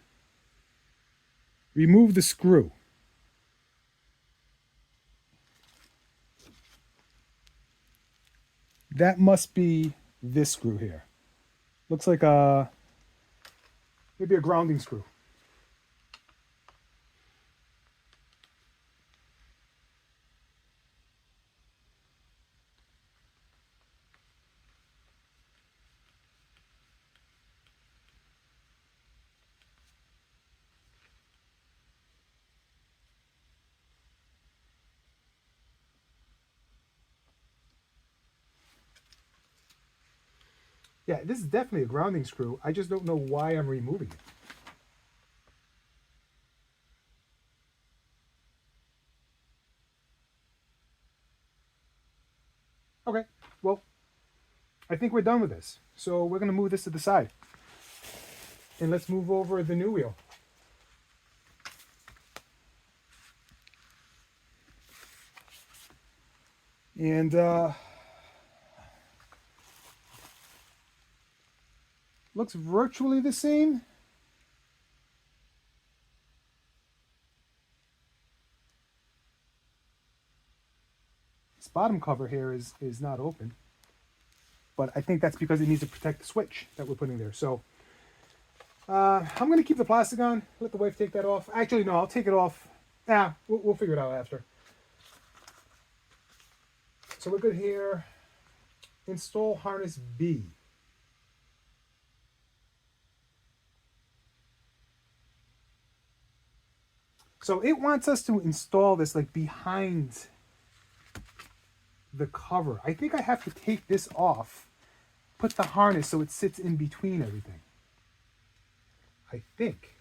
Remove the screw. That must be this screw here. Looks like maybe a grounding screw. Yeah, this is definitely a grounding screw. I just don't know why I'm removing it. Okay, well, I think we're done with this. So we're going to move this to the side. And let's move over the new wheel. And looks virtually the same. This bottom cover here is not open. But I think that's because it needs to protect the switch that we're putting there. So I'm going to keep the plastic on. Let the wife take that off. Actually, no, I'll take it off. We'll figure it out after. So we're good here. Install harness B. So it wants us to install this like behind the cover. I think I have to take this off, put the harness so it sits in between everything. I think.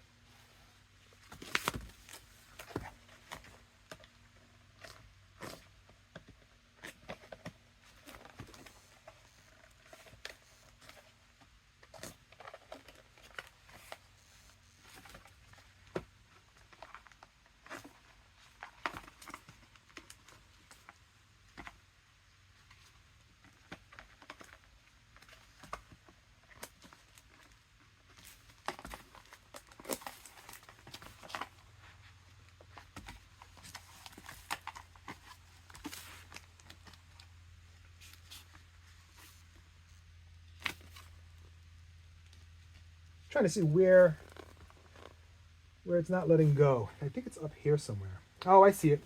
Trying to see where it's not letting go. I think it's up here somewhere. Oh, I see it.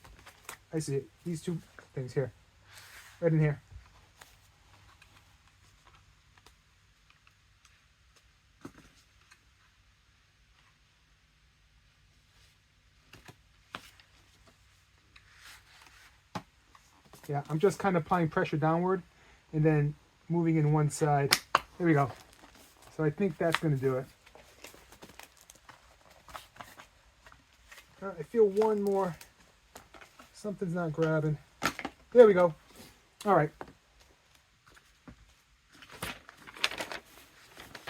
I see it. These two things here. Right in here. Yeah, I'm just kind of applying pressure downward and then moving in one side. There we go. So I think that's going to do it. I feel one more. Something's not grabbing. There we go. All right.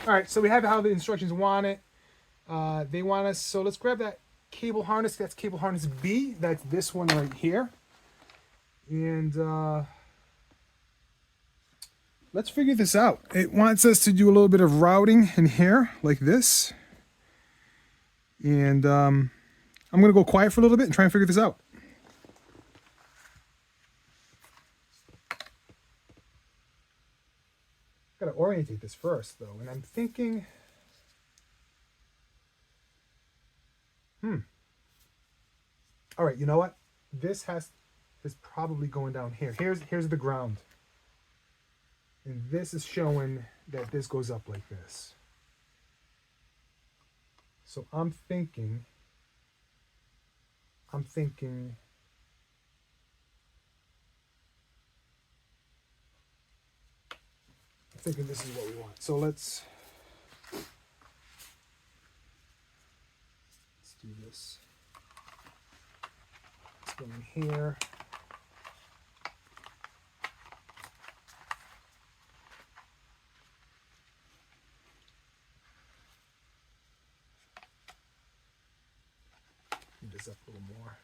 All right, so we have how the instructions want it. They want us, so let's grab that cable harness. That's cable harness B. That's this one right here. And let's figure this out. It wants us to do a little bit of routing in here, like this. And I'm going to go quiet for a little bit and try and figure this out. Got to orientate this first, though. And I'm thinking, all right, you know what? This is probably going down here. Here's the ground. And this is showing that this goes up like this. So I'm thinking this is what we want. So let's do this. Let's go in here. Move this up a little more.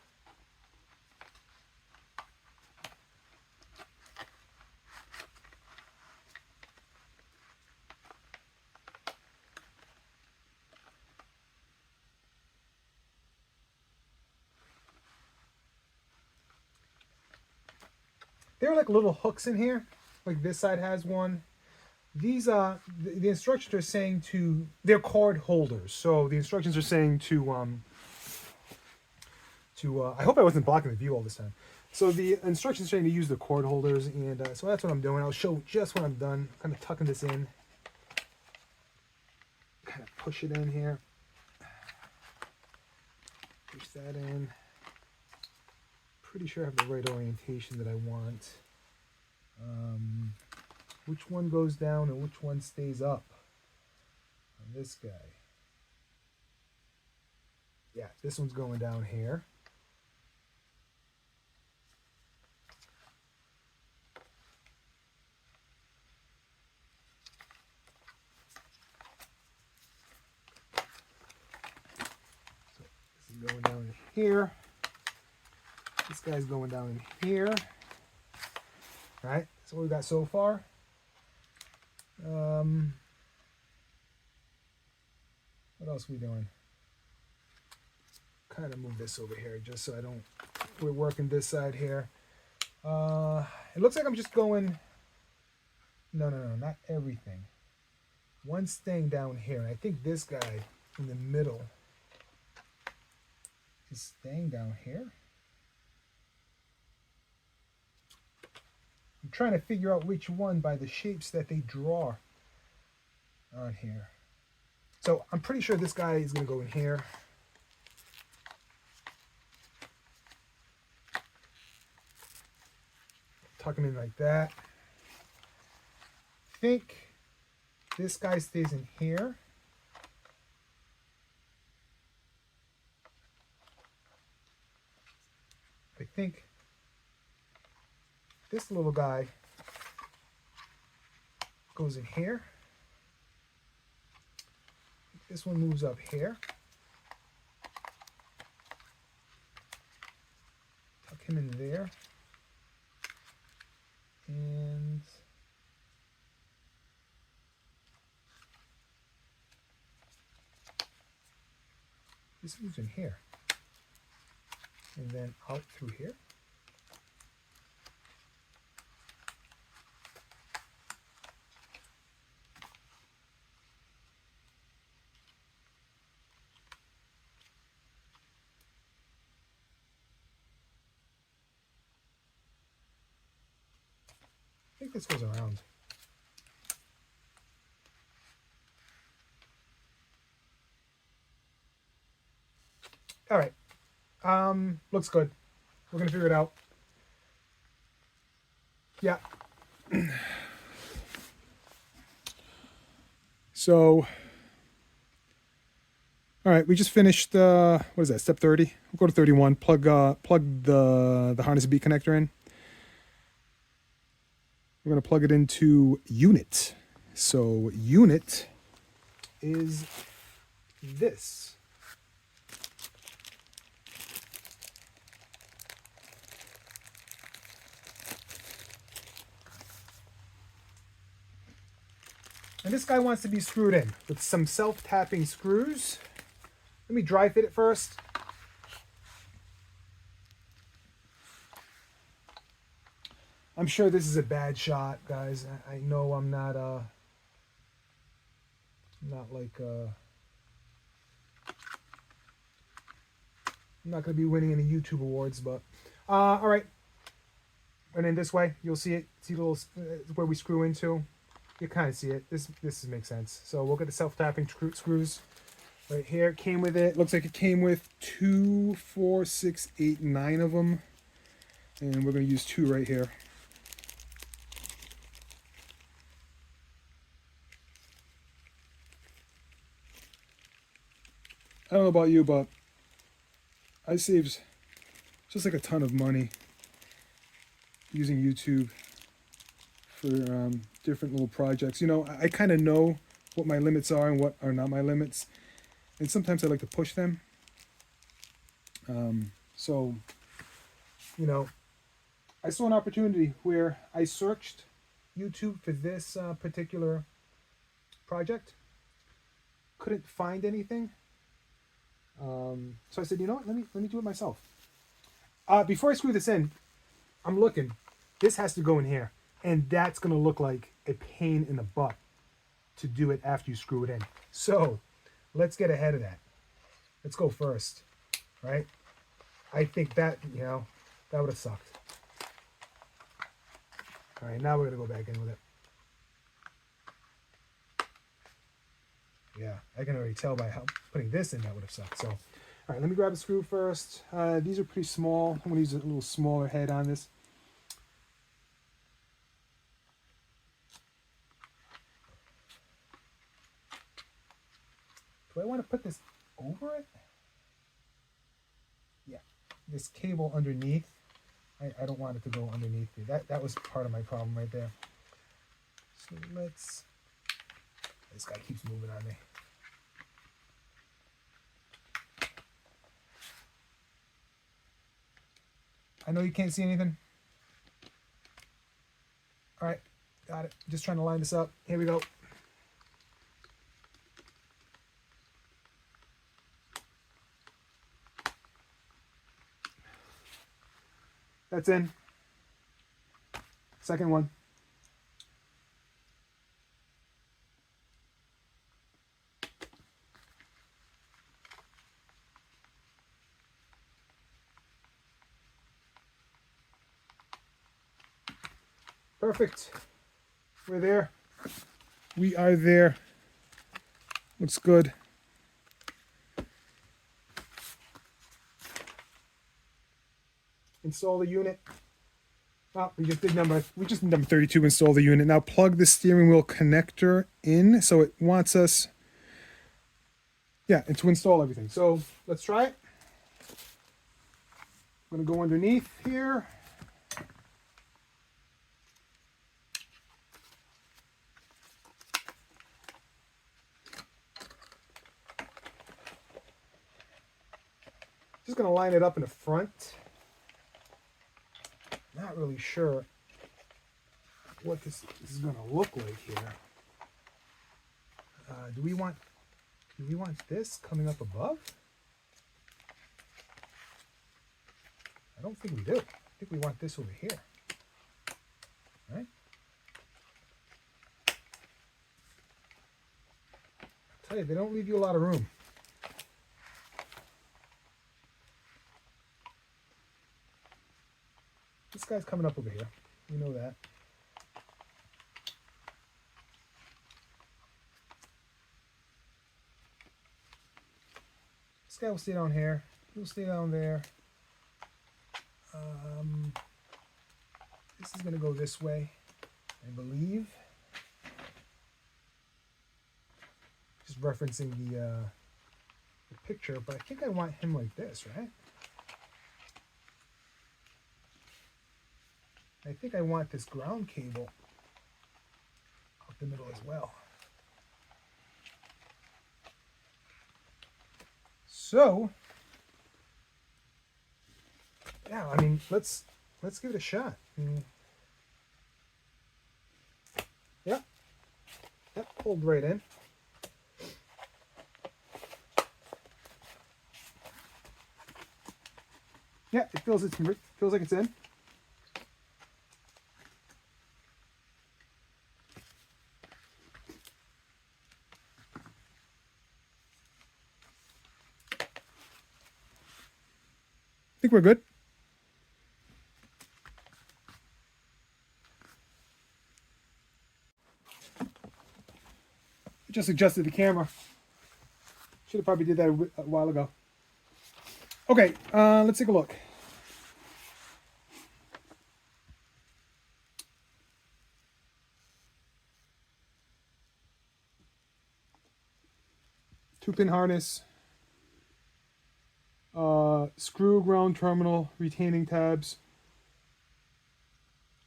There are like little hooks in here, like this side has one. These the instructions are saying they're cord holders. So the instructions are saying I hope I wasn't blocking the view all this time. So the instructions are saying to use the cord holders, and so that's what I'm doing. I'll show just when I'm done. Kind of tucking this in, kind of push it in here, push that in. Pretty sure I have the right orientation that I want. which one goes down and which one stays up on this guy. Yeah, this one's going down here. So this is going down in here. This guy's going down in here. All right, that's what we got so far. What else are we doing? Kind of move this over here just so I don't, we're working this side here. It looks like I'm just going, no, not everything. One staying down here, and I think this guy in the middle is staying down here. I'm trying to figure out which one by the shapes that they draw on here. So I'm pretty sure this guy is going to go in here. Tuck him in like that. I think this guy stays in here. I think this little guy goes in here. This one moves up here. Tuck him in there. And this moves in here. And then out through here. I think this goes around. All right. Looks good. We're gonna figure it out. Yeah. So, all right, we just finished. What is that? Step 30. We'll go to 31. Plug the harness beat connector in. We're going to plug it into unit. So unit is this. And this guy wants to be screwed in with some self-tapping screws. Let me dry fit it first. I'm sure this is a bad shot, guys. I know I'm not like I'm not gonna be winning any YouTube awards, but all right. And then this way, you'll see it. See the little where we screw into. You kind of see it. This makes sense. So we'll get the self-tapping screws right here. It came with it. Looks like it came with 2, 4, 6, 8, 9 of them, and we're gonna use 2 right here. I don't know about you, but I saved just like a ton of money using YouTube for different little projects. You know, I kind of know what my limits are and what are not my limits, and sometimes I like to push them. So, you know, I saw an opportunity where I searched YouTube for this particular project, couldn't find anything. So I said, you know what, let me do it myself. Before I screw this in, I'm looking, this has to go in here, and that's going to look like a pain in the butt to do it after you screw it in. So let's get ahead of that. Let's go first, right? I think that, you know, that would have sucked. All right, now we're going to go back in with it. Yeah, I can already tell by how putting this in that would have sucked. So, all right, let me grab a screw first. These are pretty small. I'm going to use a little smaller head on this. Do I want to put this over it? Yeah, this cable underneath. I don't want it to go underneath me. That was part of my problem right there. So let's... This guy keeps moving on me. I know you can't see anything. All right, got it. Just trying to line this up. Here we go. That's in. Second one. Perfect. We're there. We are there. Looks good. Install the unit. Oh, we just did number 32, install the unit. Now plug the steering wheel connector in. So it wants us, yeah, and to install everything. So let's try it. I'm going to go underneath here. Just going to line it up in the front. Not really sure what this is going to look like here. Do we want this coming up above? I don't think we do. I think we want this over here. Right? I tell you, they don't leave you a lot of room. This guy's coming up over here. You know that. This guy will stay down here. He'll stay down there. This is going to go this way, I believe. Just referencing the picture, but I think I want him like this, right? I think I want this ground cable up the middle as well. So, yeah, I mean, let's give it a shot. Yep, pulled right in. Yeah, it feels like it's in. I think we're good. Just adjusted the camera. Should have probably did that a while ago. Okay, let's take a look. Two-pin harness. Screw ground terminal, retaining tabs.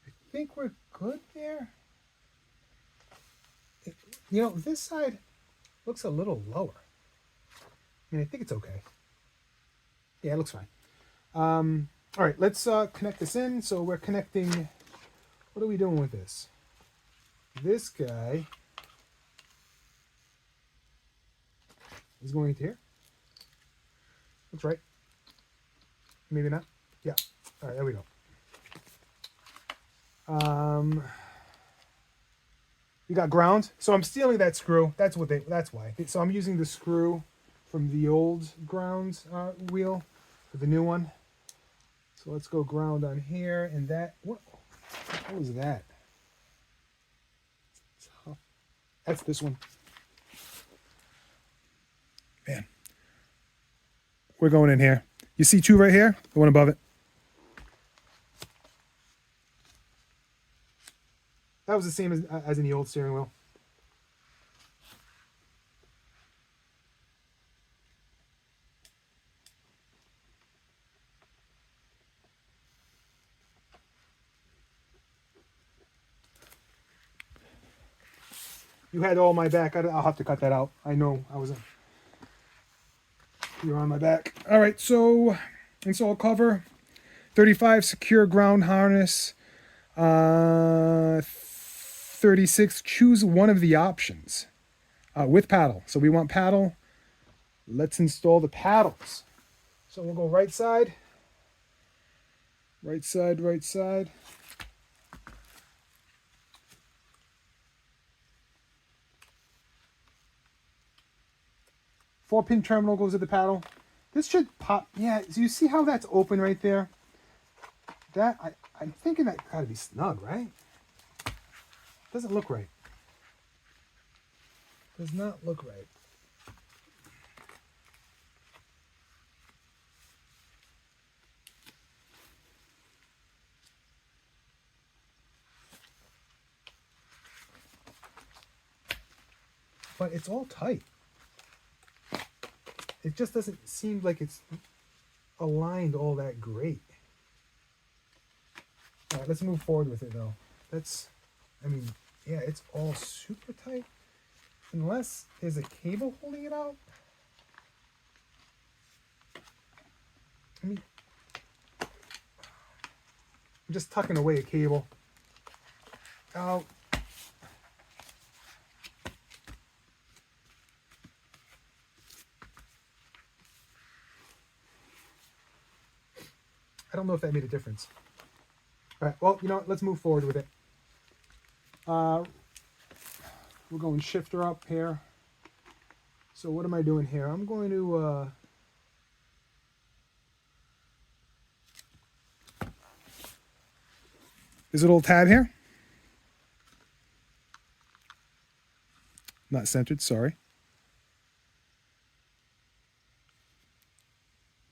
I think we're good there. You know, this side looks a little lower. I mean, I think it's okay. Yeah, it looks fine. All right, let's connect this in. So we're connecting, what are we doing with this? This guy is going into here. Looks right. Maybe not. Yeah. All right, there we go. You got ground. So I'm stealing that screw. That's why. So I'm using the screw from the old ground wheel for the new one. So let's go ground on here, and that, what was that? That's this one. Man. We're going in here. You see two right here? The one above it. That was the same as in the old steering wheel. You had all my back. I'll have to cut that out. I know I was. You're on my back. All right, so install cover, 35 secure ground harness, 36. Choose one of the options with paddle. So we want paddle. Let's install the paddles. So we'll go right side, right side, right side. Four-pin terminal goes to the paddle. This should pop. Yeah, so you see how that's open right there? I'm thinking that gotta be snug, right? Doesn't look right. Does not look right. But it's all tight. It just doesn't seem like it's aligned all that great. All right, let's move forward with it though. Yeah, it's all super tight. Unless there's a cable holding it out. I'm just tucking away a cable. Out. I don't know if that made a difference. All right, well, you know what? Let's move forward with it. We're going shifter up here. So what am I doing here? I'm going to... There's a little tab here. Not centered, sorry.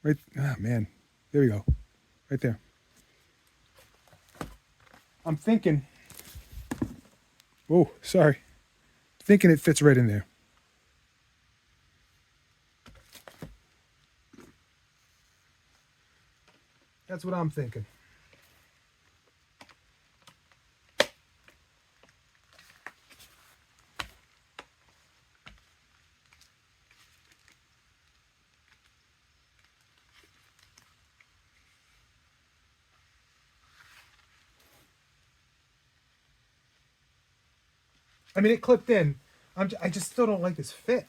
Right, man. There we go. Right there. I'm thinking... Oh, sorry. Thinking it fits right in there. That's what I'm thinking. I mean, it clipped in. I just still don't like this fit.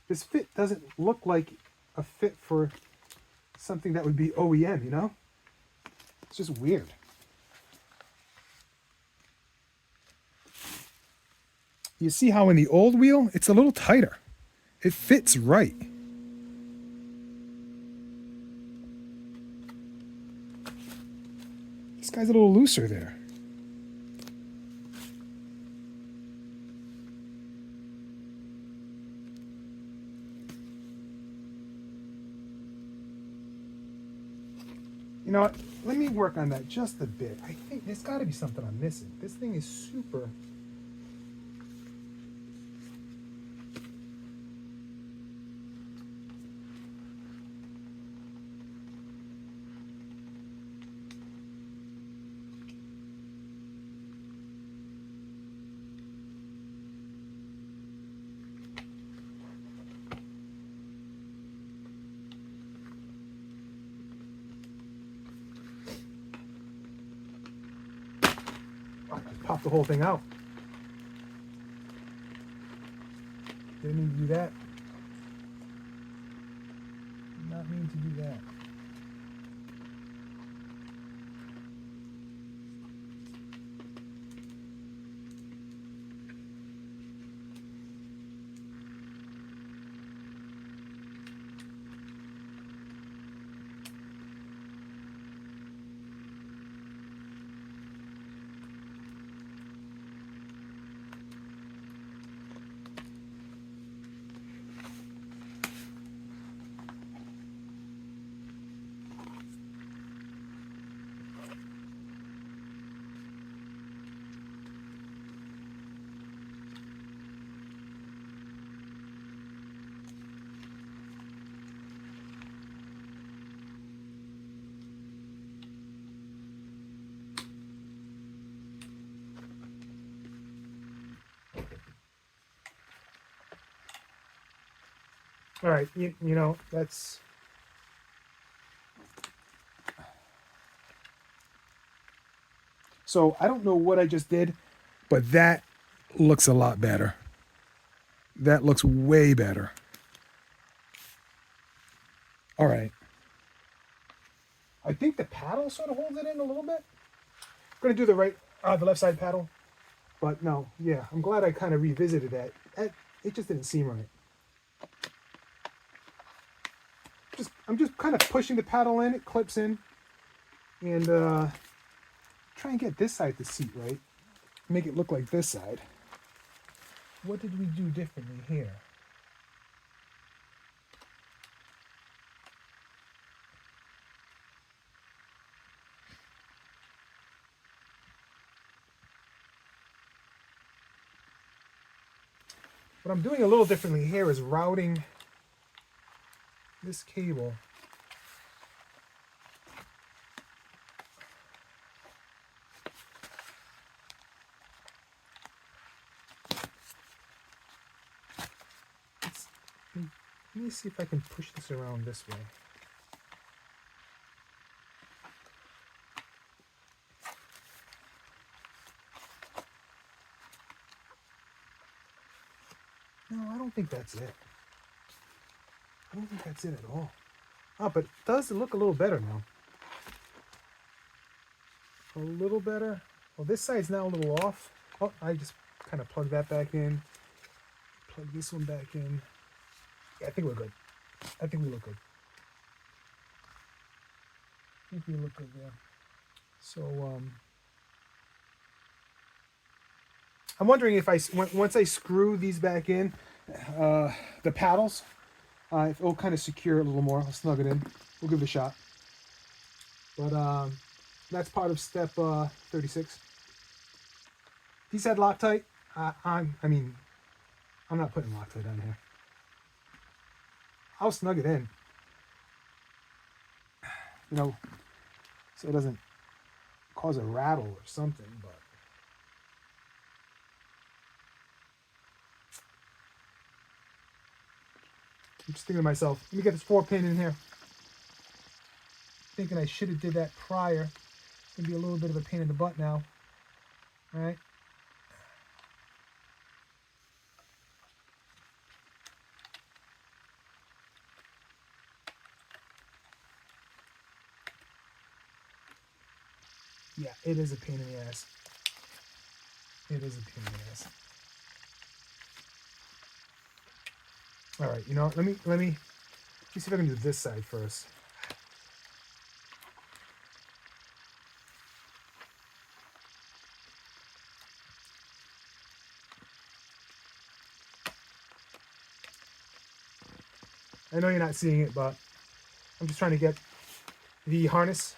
This fit doesn't look like a fit for something that would be OEM, you know? It's just weird. You see how in the old wheel, it's a little tighter. It fits right. This guy's a little looser there. You know what? Let me work on that just a bit. I think there's got to be something I'm missing. This thing is super... I just popped the whole thing out. Didn't mean to do that. Did not mean to do that. All right, you know, that's... So I don't know what I just did, but that looks a lot better. That looks way better. All right. I think the paddle sort of holds it in a little bit. I'm going to do the left side paddle. But no, yeah, I'm glad I kind of revisited that. It just didn't seem right. I'm just kind of pushing the paddle in. It clips in. And try and get this side to seat right. Make it look like this side. What did we do differently here? What I'm doing a little differently here is routing this cable let me see if I can push this around this way. No, I don't think that's it. I don't think that's it at all. Oh, but it does look a little better now. A little better. Well, this side's now a little off. Oh, I just kind of plug that back in. Plug this one back in. Yeah, I think we're good. I think we look good. I think we look good there. So, I'm wondering if once I screw these back in, the paddles, if it'll kind of secure it a little more. I'll snug it in. We'll give it a shot. But that's part of step 36. He said Loctite. I mean, I'm not putting Loctite on here. I'll snug it in. You know, so it doesn't cause a rattle or something, but I'm just thinking to myself, let me get this 4-pin in here. Thinking I should have did that prior. It's gonna be a little bit of a pain in the butt now. All right. Yeah, it is a pain in the ass. It is a pain in the ass. All right, you know, let me see if I can do this side first. I know you're not seeing it, but I'm just trying to get the harness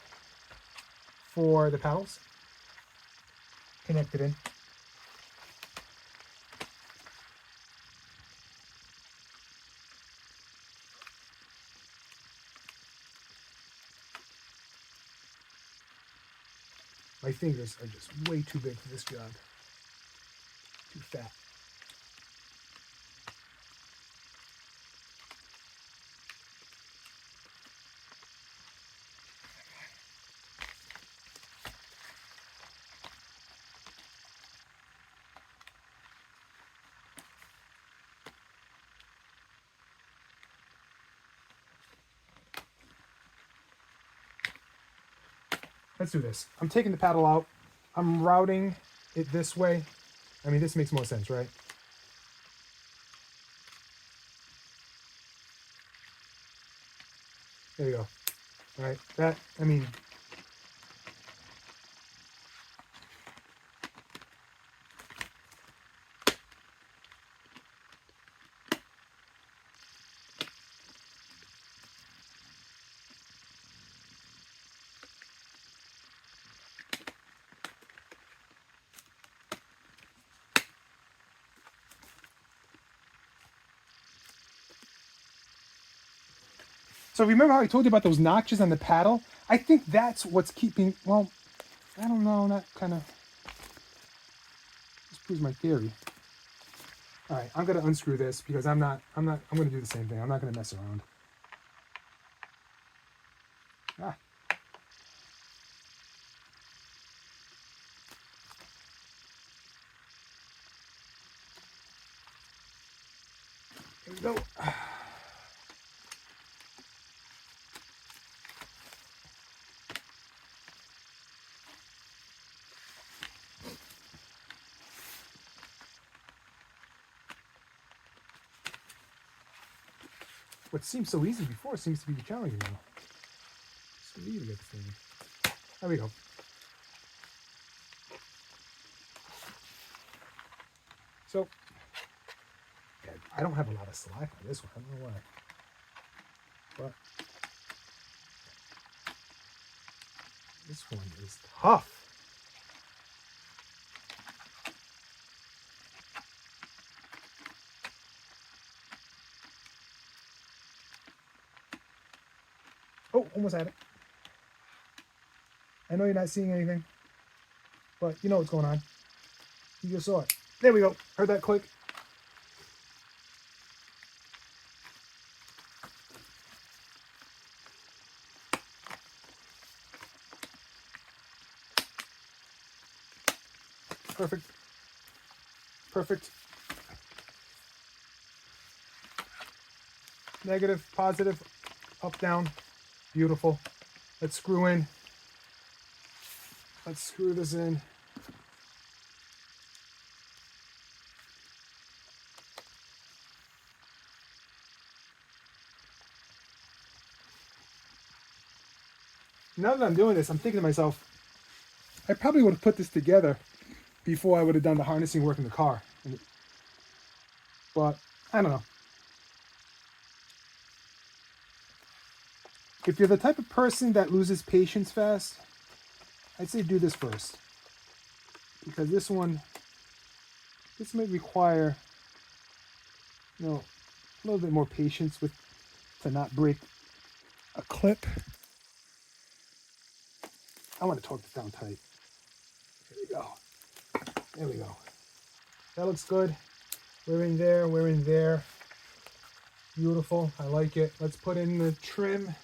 for the paddles connected in. My fingers are just way too big for this job. Too fat. Let's do this. I'm taking the paddle out. I'm routing it this way. I mean, this makes more sense, right? There you go. All right. That, I mean, so remember how I told you about those notches on the paddle? I think that's what's keeping, well, I don't know, that kind of, this proves my theory. All right, I'm gonna unscrew this because I'm gonna do the same thing. I'm not gonna mess around. Ah, here we go. What seemed so easy before seems to be challenging now. So easy to get this thing. There we go. So, yeah, I don't have a lot of slack on this one. I don't know why. But this one is tough. Oh, almost had it. I know you're not seeing anything, but you know what's going on. You just saw it. There we go. Heard that click? Perfect. Perfect. Negative, positive, up, down. Beautiful. Let's screw in. Let's screw this in. Now that I'm doing this, I'm thinking to myself, I probably would have put this together before I would have done the harnessing work in the car. But I don't know. If you're the type of person that loses patience fast, I'd say do this first. Because this may require, a little bit more patience to not break a clip. I want to torque this down tight. There we go. There we go. That looks good. We're in there. We're in there. Beautiful. I like it. Let's put in the trim.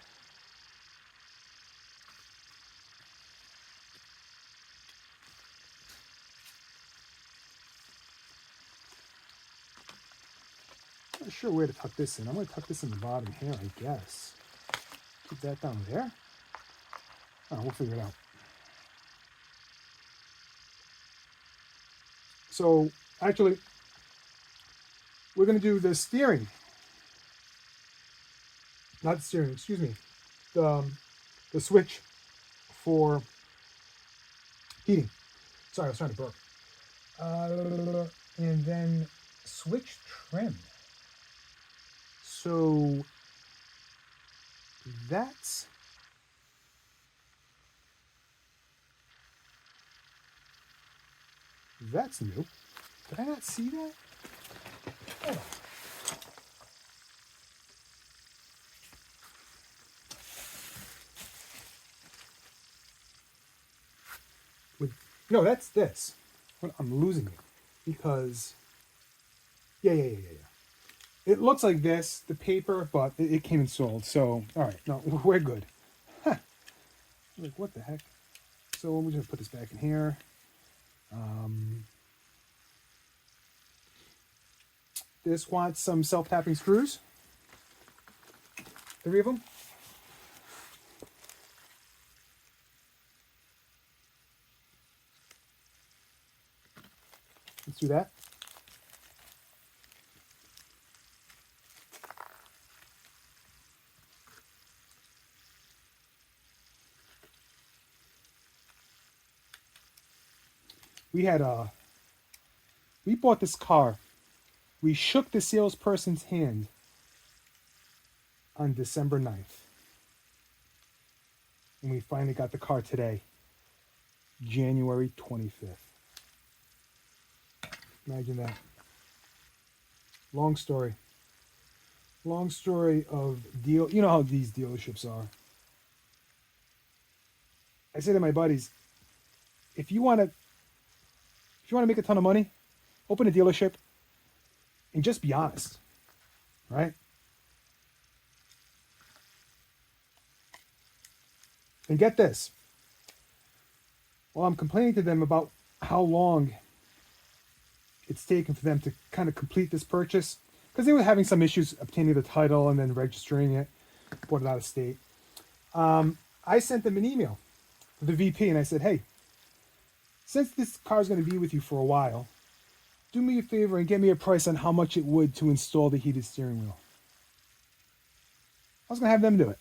Not sure where to tuck this in. I'm going to tuck this in the bottom here, I guess. Put that down there. Oh, we'll figure it out. So, actually, we're going to do the steering. Not the steering, excuse me. The switch for heating. Sorry, I was trying to burp. And then switch trim. So that's new. Did I not see that? Hold on. No, that's this. I'm losing it because yeah. It looks like this, the paper, but it came installed. So all right, no, we're good. Huh. Like what the heck? So we're just gonna put this back in here. This wants some self-tapping screws. 3 of them. Let's do that. We bought this car. We shook the salesperson's hand on December 9th. And we finally got the car today, January 25th. Imagine that. Long story. Long story of deal. You know how these dealerships are. I say to my buddies, if you want to make a ton of money, open a dealership and just be honest, right? And get this. Well, I'm complaining to them about how long it's taken for them to kind of complete this purchase, because they were having some issues obtaining the title and then registering it, bought it out of state. I sent them an email, the VP, and I said, hey, since this car is going to be with you for a while, do me a favor and get me a price on how much it would to install the heated steering wheel. I was going to have them do it,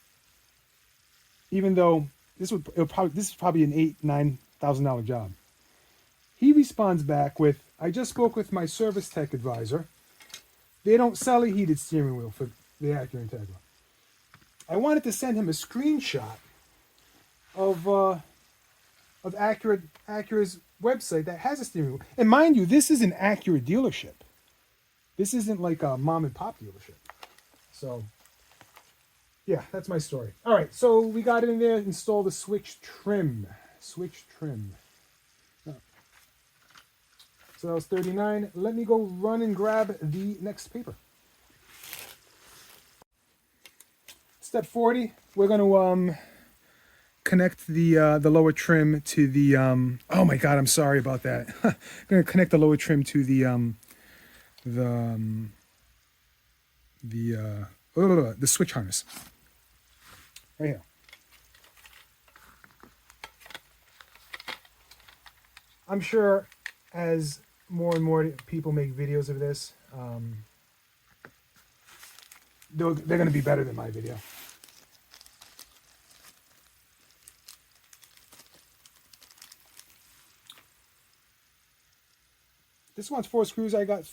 even though this is probably an $8,000-9,000 job. He responds back with, I just spoke with my service tech advisor. They don't sell a heated steering wheel for the Acura Integra. I wanted to send him a screenshot of Acura's website that has a steering wheel. And mind you, this is an Acura dealership. This isn't like a mom and pop dealership. So, yeah, that's my story. All right, so we got in there, installed the switch trim. Switch trim. So that was 39. Let me go run and grab the next paper. Step 40, we're going to connect the lower trim to the oh my god, I'm sorry about that. I'm going to connect the lower trim to the switch harness right here. I'm sure as more and more people make videos of this, they're going to be better than my video. This one's 4 screws. I got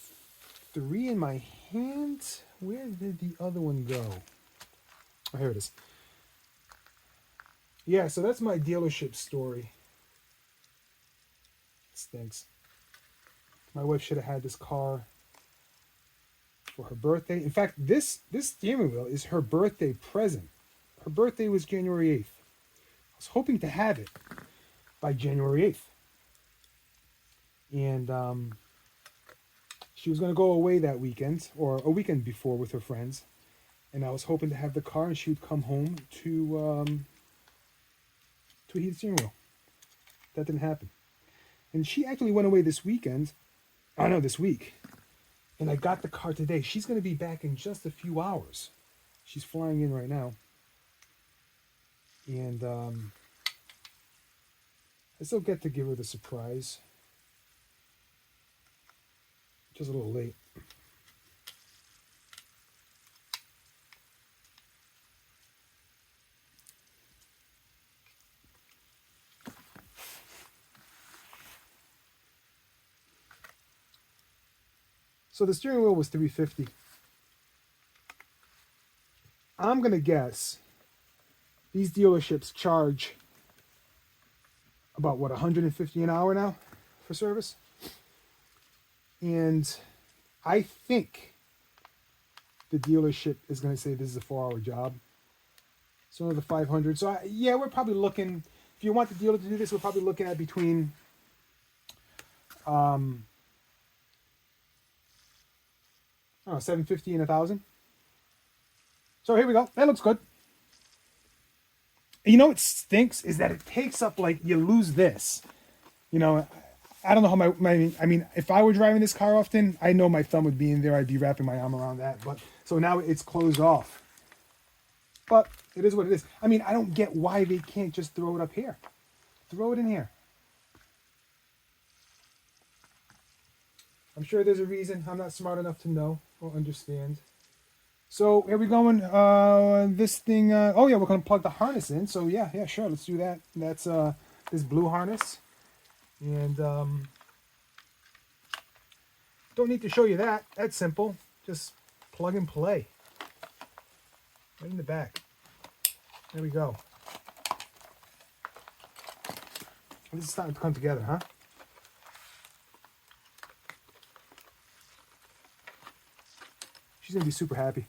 3 in my hand. Where did the other one go? Oh, here it is. Yeah, so that's my dealership story. It stinks. My wife should have had this car for her birthday. In fact, this steering wheel is her birthday present. Her birthday was January 8th. I was hoping to have it by January 8th. And she was going to go away that weekend, or a weekend before, with her friends. And I was hoping to have the car and she would come home to a heated steering wheel. That didn't happen. And she actually went away this weekend. I know, this week. And I got the car today. She's going to be back in just a few hours. She's flying in right now. And I still get to give her the surprise. Just a little late. So the steering wheel was $350. I'm going to guess these dealerships charge about, what, $150 an hour now for service? And I think the dealership is going to say this is a 4-hour job. So another $500. So yeah, we're probably looking, if you want the dealer to do this, we're probably looking at between $750 and $1,000. So here we go. That looks good. And you know what stinks is that it takes up, like, you lose this. You know, I don't know how I mean, if I were driving this car often, I know my thumb would be in there. I'd be wrapping my arm around that. But so now it's closed off. But it is what it is. I mean, I don't get why they can't just throw it up here. Throw it in here. I'm sure there's a reason. I'm not smart enough to know or understand. So here we going. This thing. Oh yeah, we're gonna plug the harness in. So yeah, sure. Let's do that. That's this blue harness, and don't need to show you that. That's simple. Just plug and play. Right in the back. There we go. This is starting to come together, huh? She's gonna be super happy.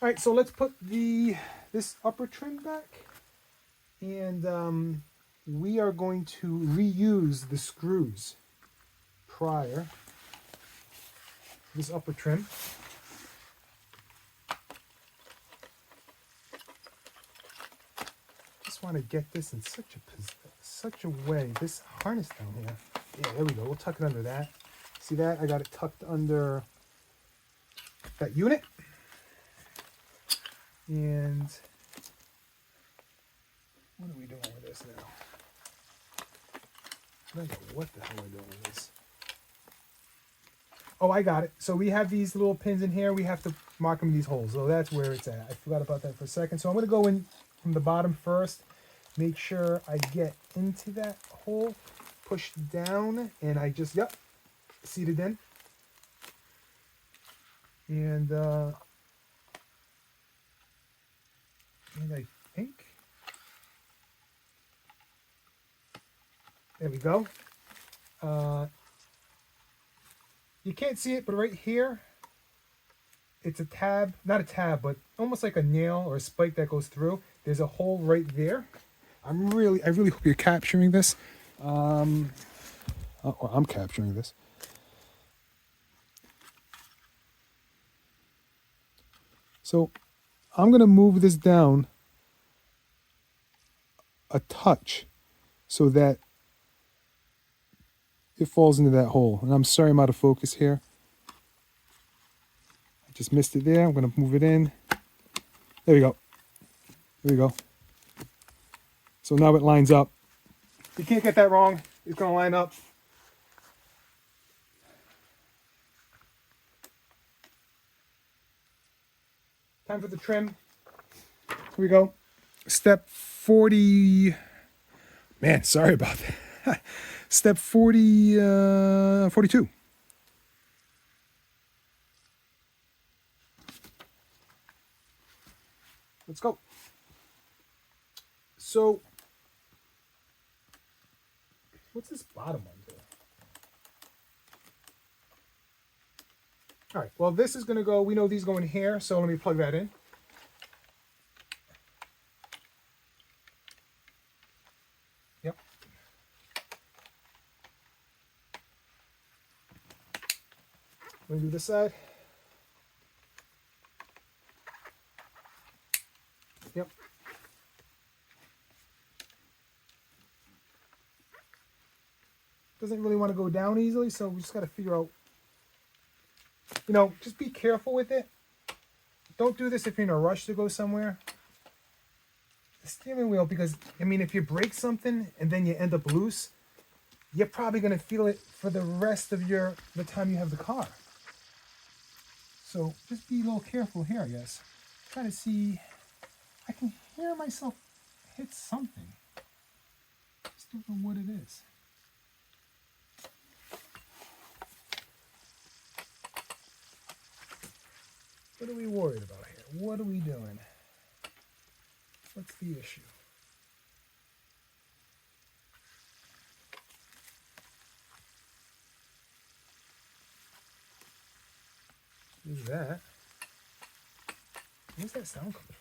All right, so let's put this upper trim back, and we are going to reuse the screws prior this upper trim. Just want to get this in such a way. This harness down here. Yeah, there we go. We'll tuck it under that. See that? I got it tucked under that unit. And what are we doing with this now? I don't know what the hell we're doing with this. Oh, I got it. So we have these little pins in here. We have to mark them in these holes. So that's where it's at. I forgot about that for a second. So I'm going to go in from the bottom first. Make sure I get into that hole. Push down. And I just, yep, seated in. And I think, there we go. You can't see it, but right here, it's a tab, not a tab, but almost like a nail or a spike that goes through. There's a hole right there. I really hope you're capturing this. I'm capturing this. So I'm going to move this down a touch so that it falls into that hole. And I'm sorry I'm out of focus here. I just missed it there. I'm going to move it in. There we go. There we go. So now it lines up. You can't get that wrong. It's going to line up. Time for the trim. Here we go. Step 40. Man, sorry about that. Step 42. Let's go. So, what's this bottom one do? All right, well, this is going to go, we know these go in here, so let me plug that in. Yep. Let me do this side. Yep. Doesn't really want to go down easily, so we just got to figure out, you know, just be careful with it. Don't do this if you're in a rush to go somewhere. The steering wheel, because, I mean, if you break something and then you end up loose, you're probably going to feel it for the rest of the time you have the car. So just be a little careful here, I guess. Try to see, I can hear myself hit something. Just don't know what it is. What are we worried about here? What are we doing? What's the issue? Do that. Where's that sound coming from?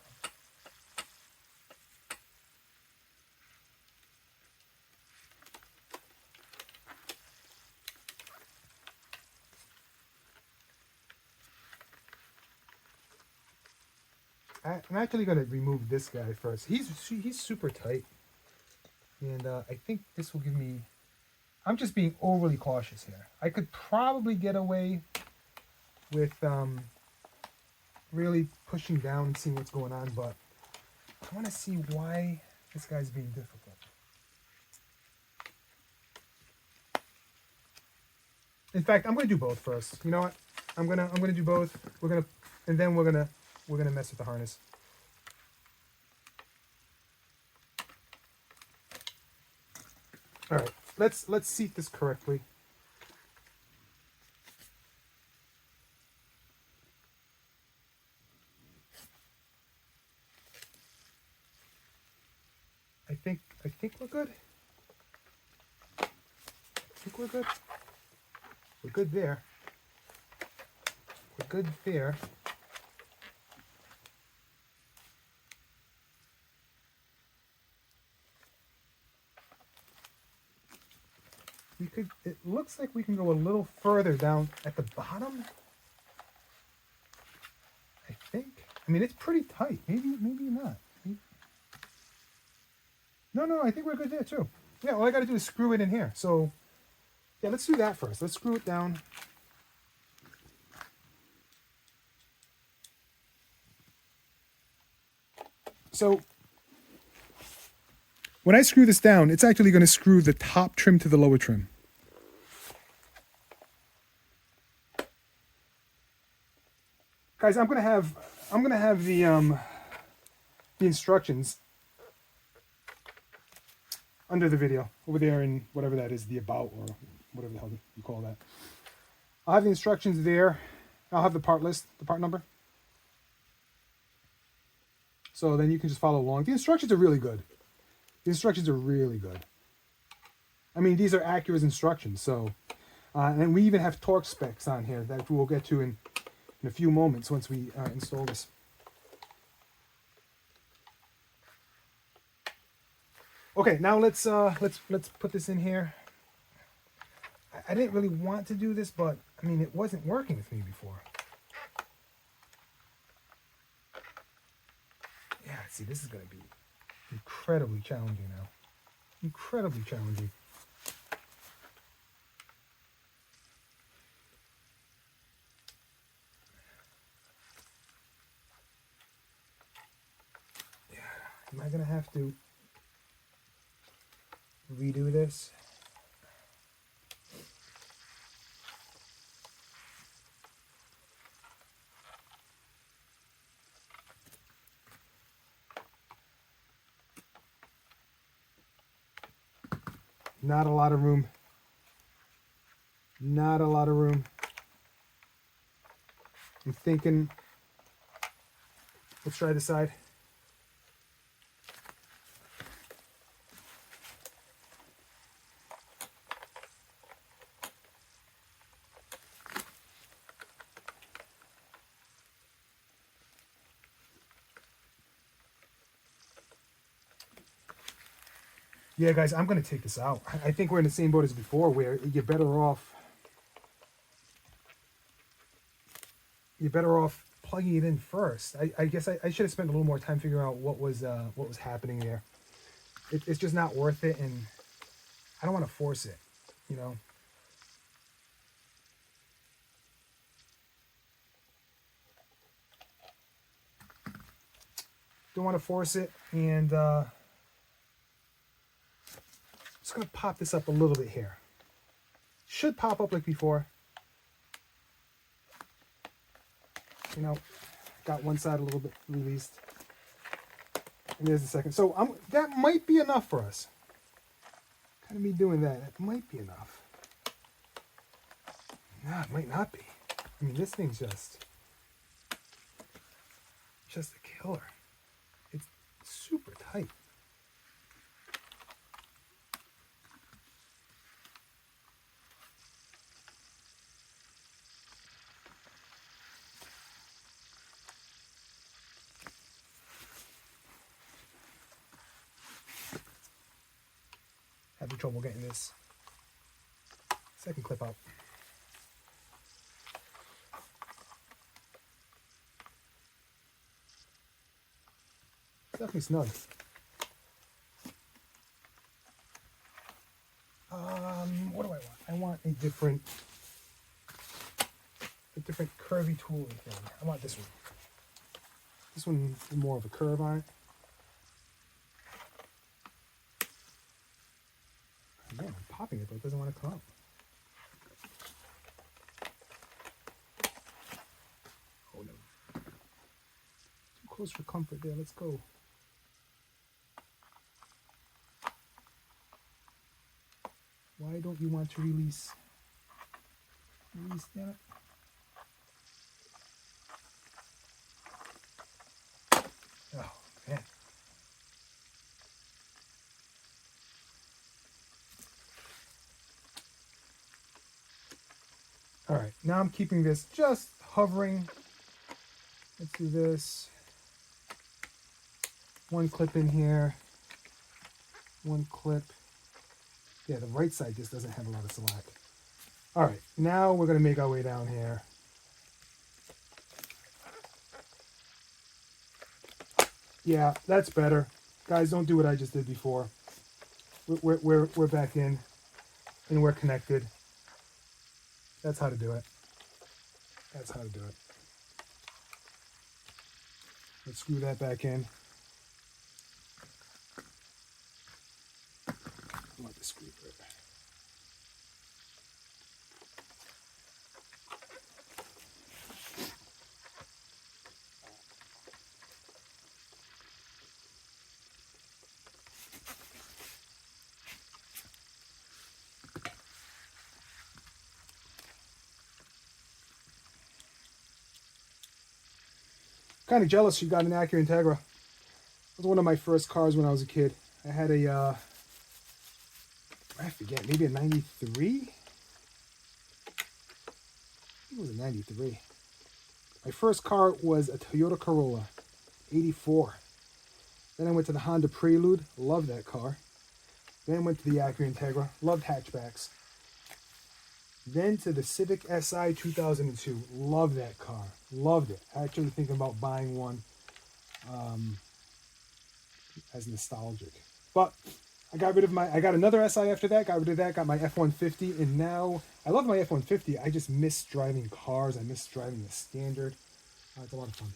I'm actually going to remove this guy first. He's super tight. And I think this will give me... I'm just being overly cautious here. I could probably get away with really pushing down and seeing what's going on, but I want to see why this guy's being difficult. In fact, I'm going to do both first. You know what? I'm gonna do both. And then we're gonna mess with the harness. All right, let's seat this correctly. I think we're good. I think we're good. We're good there. We're good there. it looks like we can go a little further down at the bottom. I think. I mean, it's pretty tight. Maybe not. No, I think we're good there too. Yeah, all I got to do is screw it in here. So, yeah, let's do that first. Let's screw it down. So, when I screw this down, it's actually going to screw the top trim to the lower trim. Guys, I'm gonna have the instructions under the video over there in whatever that is, the about or whatever the hell you call that. I'll have the instructions there. I'll have the part list, the part number. So then you can just follow along. The instructions are really good. The instructions are really good. I mean, these are Acura's instructions. So, and we even have torque specs on here that we'll get to in a few moments once we install this. Okay, now let's put this in here. I didn't really want to do this, but I mean, it wasn't working with me before. Yeah, see, this is going to be incredibly challenging now. Incredibly challenging. Yeah, am I going to have to redo this? Not a lot of room. Not a lot of room. I'm thinking, let's try this side. Yeah, guys, I'm going to take this out. I think we're in the same boat as before, where you're better off plugging it in first. I guess I should have spent a little more time figuring out what was happening there. It's just not worth it, and I don't want to force it, you know. Don't want to force it, and just going to pop this up a little bit here. Should pop up like before. You know, got one side a little bit released. And there's the second. So that might be enough for us. Kind of me doing that. That might be enough. No, it might not be. I mean, this thing's just a killer. It's super tight. Having trouble getting this second clip out. It's definitely snug. What do I want? I want a different curvy tool thing. I want this one. This one is more of a curve on it. Again, I'm popping it, but it doesn't want to come out. Oh no. Too close for comfort there. Let's go. Why don't you want to release? Release that. Oh, man. All right, now I'm keeping this just hovering. Let's do this. One clip in here. One clip. Yeah, the right side just doesn't have a lot of slack. All right, now we're gonna make our way down here. Yeah, that's better. Guys, don't do what I just did before. We're back in and we're connected. That's how to do it. That's how to do it. Let's screw that back in. I want the screw there. Kind of jealous you got an Acura Integra. It was one of my first cars when I was a kid. I had a, I forget, maybe a 93? It was a 93. My first car was a Toyota Corolla, 84. Then I went to the Honda Prelude, loved that car. Then went to the Acura Integra, loved hatchbacks. Then to the Civic Si 2002, loved that car, loved it. Actually thinking about buying one as nostalgic. But I got another Si after that, got rid of that, got my F-150, and now I love my F-150. I just miss driving cars. I miss driving the Standard. It's a lot of fun.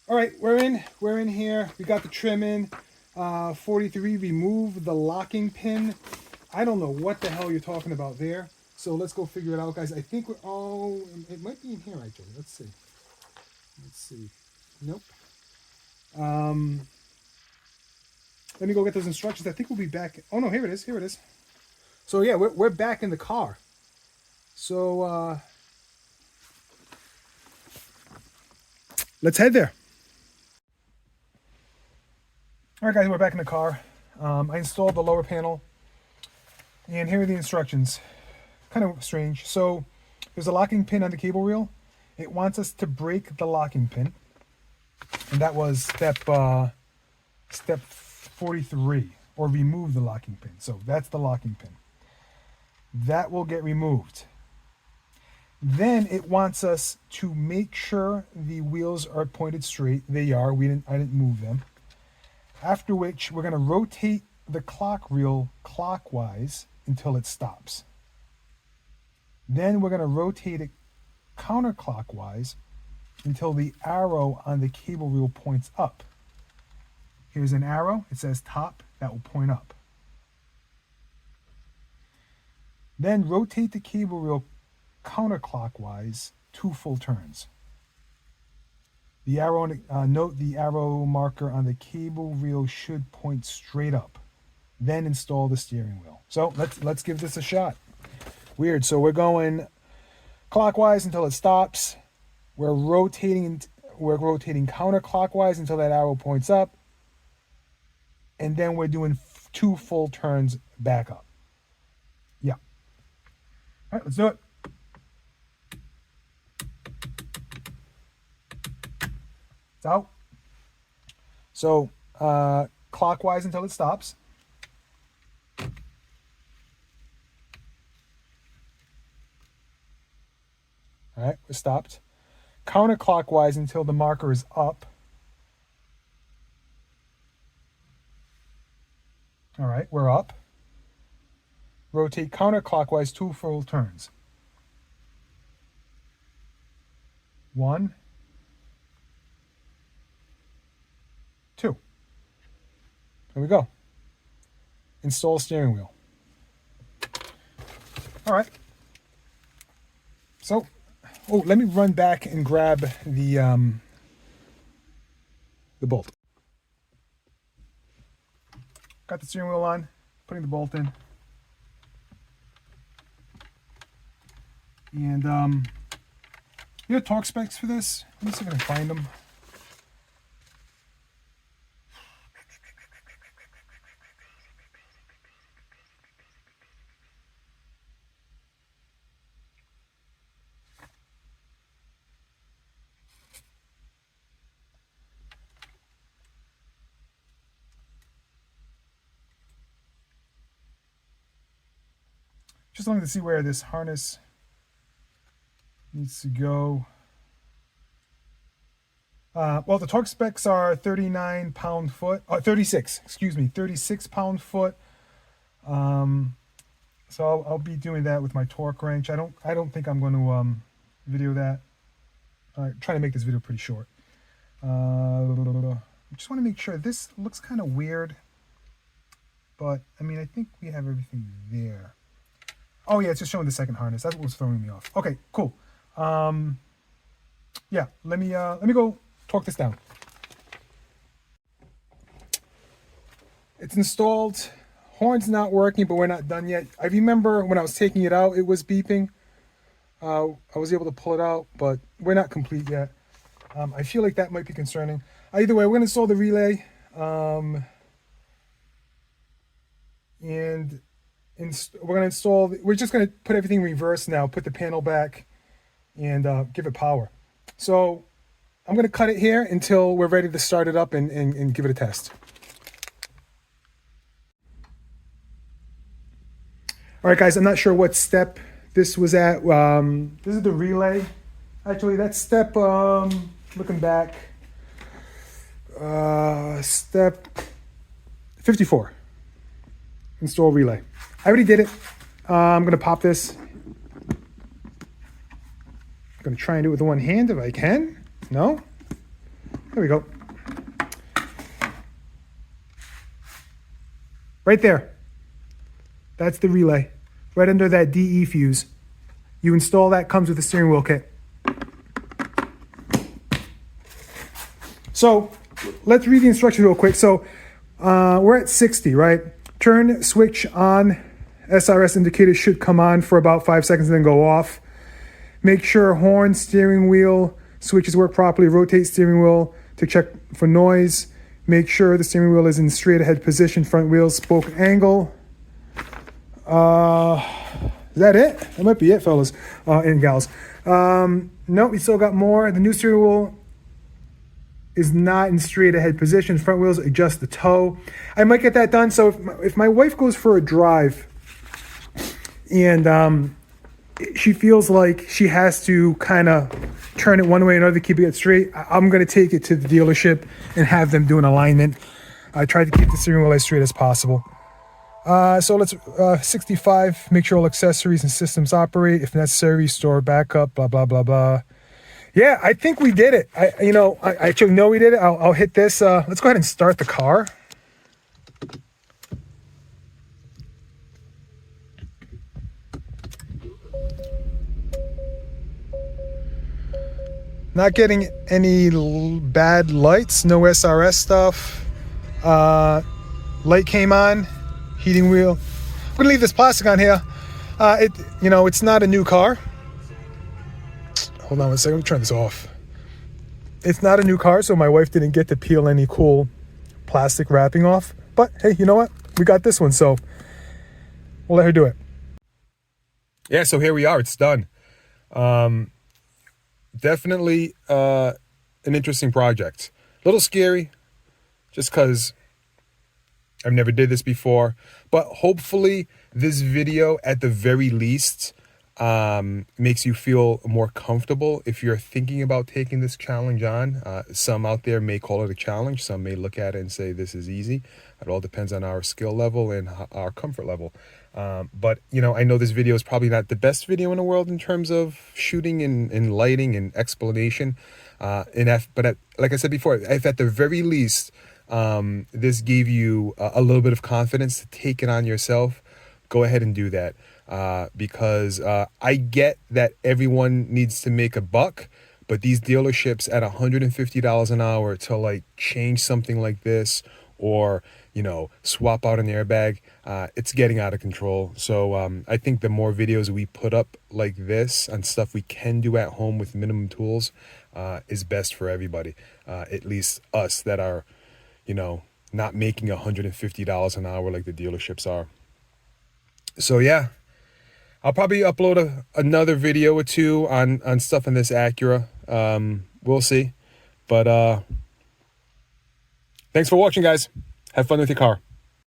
All right, we're in here. We got the trim in. 43, remove the locking pin. I don't know what the hell you're talking about there. So let's go figure it out, guys. I think we're, oh, it might be in here actually. Let's see. Let's see. Nope. Let me go get those instructions. I think we'll be back. Oh no, here it is. Here it is. So yeah, we're back in the car. So let's head there. All right, guys, we're back in the car. I installed the lower panel, and here are the instructions. Kind of strange. So there's a locking pin on the cable reel. It wants us to break the locking pin, and that was step 43, or remove the locking pin. So that's the locking pin. That will get removed. Then it wants us to make sure the wheels are pointed straight. They are. I didn't move them. After which we're going to rotate the clock reel clockwise until it stops. Then we're going to rotate it counterclockwise until the arrow on the cable reel points up. Here's an arrow. It says top. That will point up. Then rotate the cable reel counterclockwise 2 full turns. The arrow, note the arrow marker on the cable reel should point straight up. Then install the steering wheel. So let's give this a shot. Weird. So we're going clockwise until it stops. We're rotating counterclockwise until that arrow points up. And then we're doing 2 full turns back up. Yeah. All right, let's do it. It's out. So clockwise until it stops. All right, we're stopped. Counterclockwise until the marker is up. All right, we're up. Rotate counterclockwise 2 full turns. 1, 2. There we go. Install steering wheel. All right. So, let me run back and grab the bolt. Got the steering wheel on, putting the bolt in. And you have torque specs for this? Let me see if I can find them. just looking to see where this harness needs to go. Well, the torque specs are 39 pound-foot, 36, excuse me, 36 pound-foot. So I'll be doing that with my torque wrench. I don't think I'm going to video that. I'm trying to make this video pretty short. I just want to make sure. This looks kind of weird, but I mean, I think we have everything there. Oh yeah, it's just showing the second harness. That's what was throwing me off. Okay, cool. Yeah, let me go torque this down. It's installed. Horn's not working, but we're not done yet. I remember when I was taking it out, it was beeping. I was able to pull it out, but we're not complete yet. I feel like that might be concerning. Either way, we're going to install the relay. And we're going to install, we're just going to put everything in reverse now, put the panel back, and give it power. So I'm going to cut it here until we're ready to start it up and give it a test. All right, guys, I'm not sure what step this was at. This is the relay. Actually, that's step, looking back, step 54, install relay. I already did it. I'm going to pop this. I'm going to try and do it with one hand if I can. No? There we go. Right there. That's the relay. Right under that DE fuse. You install that, comes with the steering wheel kit. So let's read the instructions real quick. So we're at 60, right? Turn switch on. SRS indicator should come on for about 5 seconds and then go off. Make sure horn, steering wheel, switches work properly. Rotate steering wheel to check for noise. Make sure the steering wheel is in straight ahead position. Front wheels spoke angle. Is that it? That might be it, fellas and gals. No, we still got more. The new steering wheel is not in straight ahead position. Front wheels adjust the toe. I might get that done. So if my wife goes for a drive and she feels like she has to kind of turn it one way or another to keep it straight, I'm going to take it to the dealership and have them do an alignment. I tried to keep the steering wheel as straight as possible. So let's 65, make sure all accessories and systems operate. If necessary, store backup, blah, blah, blah, blah. Yeah, I think we did it. I actually know we did it. I'll hit this. Let's go ahead and start the car. Not getting any bad lights, no SRS stuff. Light came on. Heating wheel. I'm gonna leave this plastic on here. It's not a new car. Hold on one second, let me turn this off. It's not a new car, so my wife didn't get to peel any cool plastic wrapping off. But hey, you know what? We got this one, so we'll let her do it. Yeah, so here we are. It's done. Definitely an interesting project. A little scary, just because I've never did this before, but hopefully this video at the very least makes you feel more comfortable if you're thinking about taking this challenge on. Some out there may call it a challenge. Some may look at it and say this is easy. It all depends on our skill level and our comfort level. But I know this video is probably not the best video in the world in terms of shooting and lighting and explanation. But like I said before, if at the very least this gave you a little bit of confidence to take it on yourself, go ahead and do that. Because I get that everyone needs to make a buck, but these dealerships at $150 an hour to like change something like this or swap out an airbag, it's getting out of control. So I think the more videos we put up like this on stuff we can do at home with minimum tools is best for everybody, at least us that are not making $150 an hour like the dealerships are. So yeah, I'll probably upload another video or two on stuff in this Acura. We'll see. But thanks for watching, guys. Have fun with your car.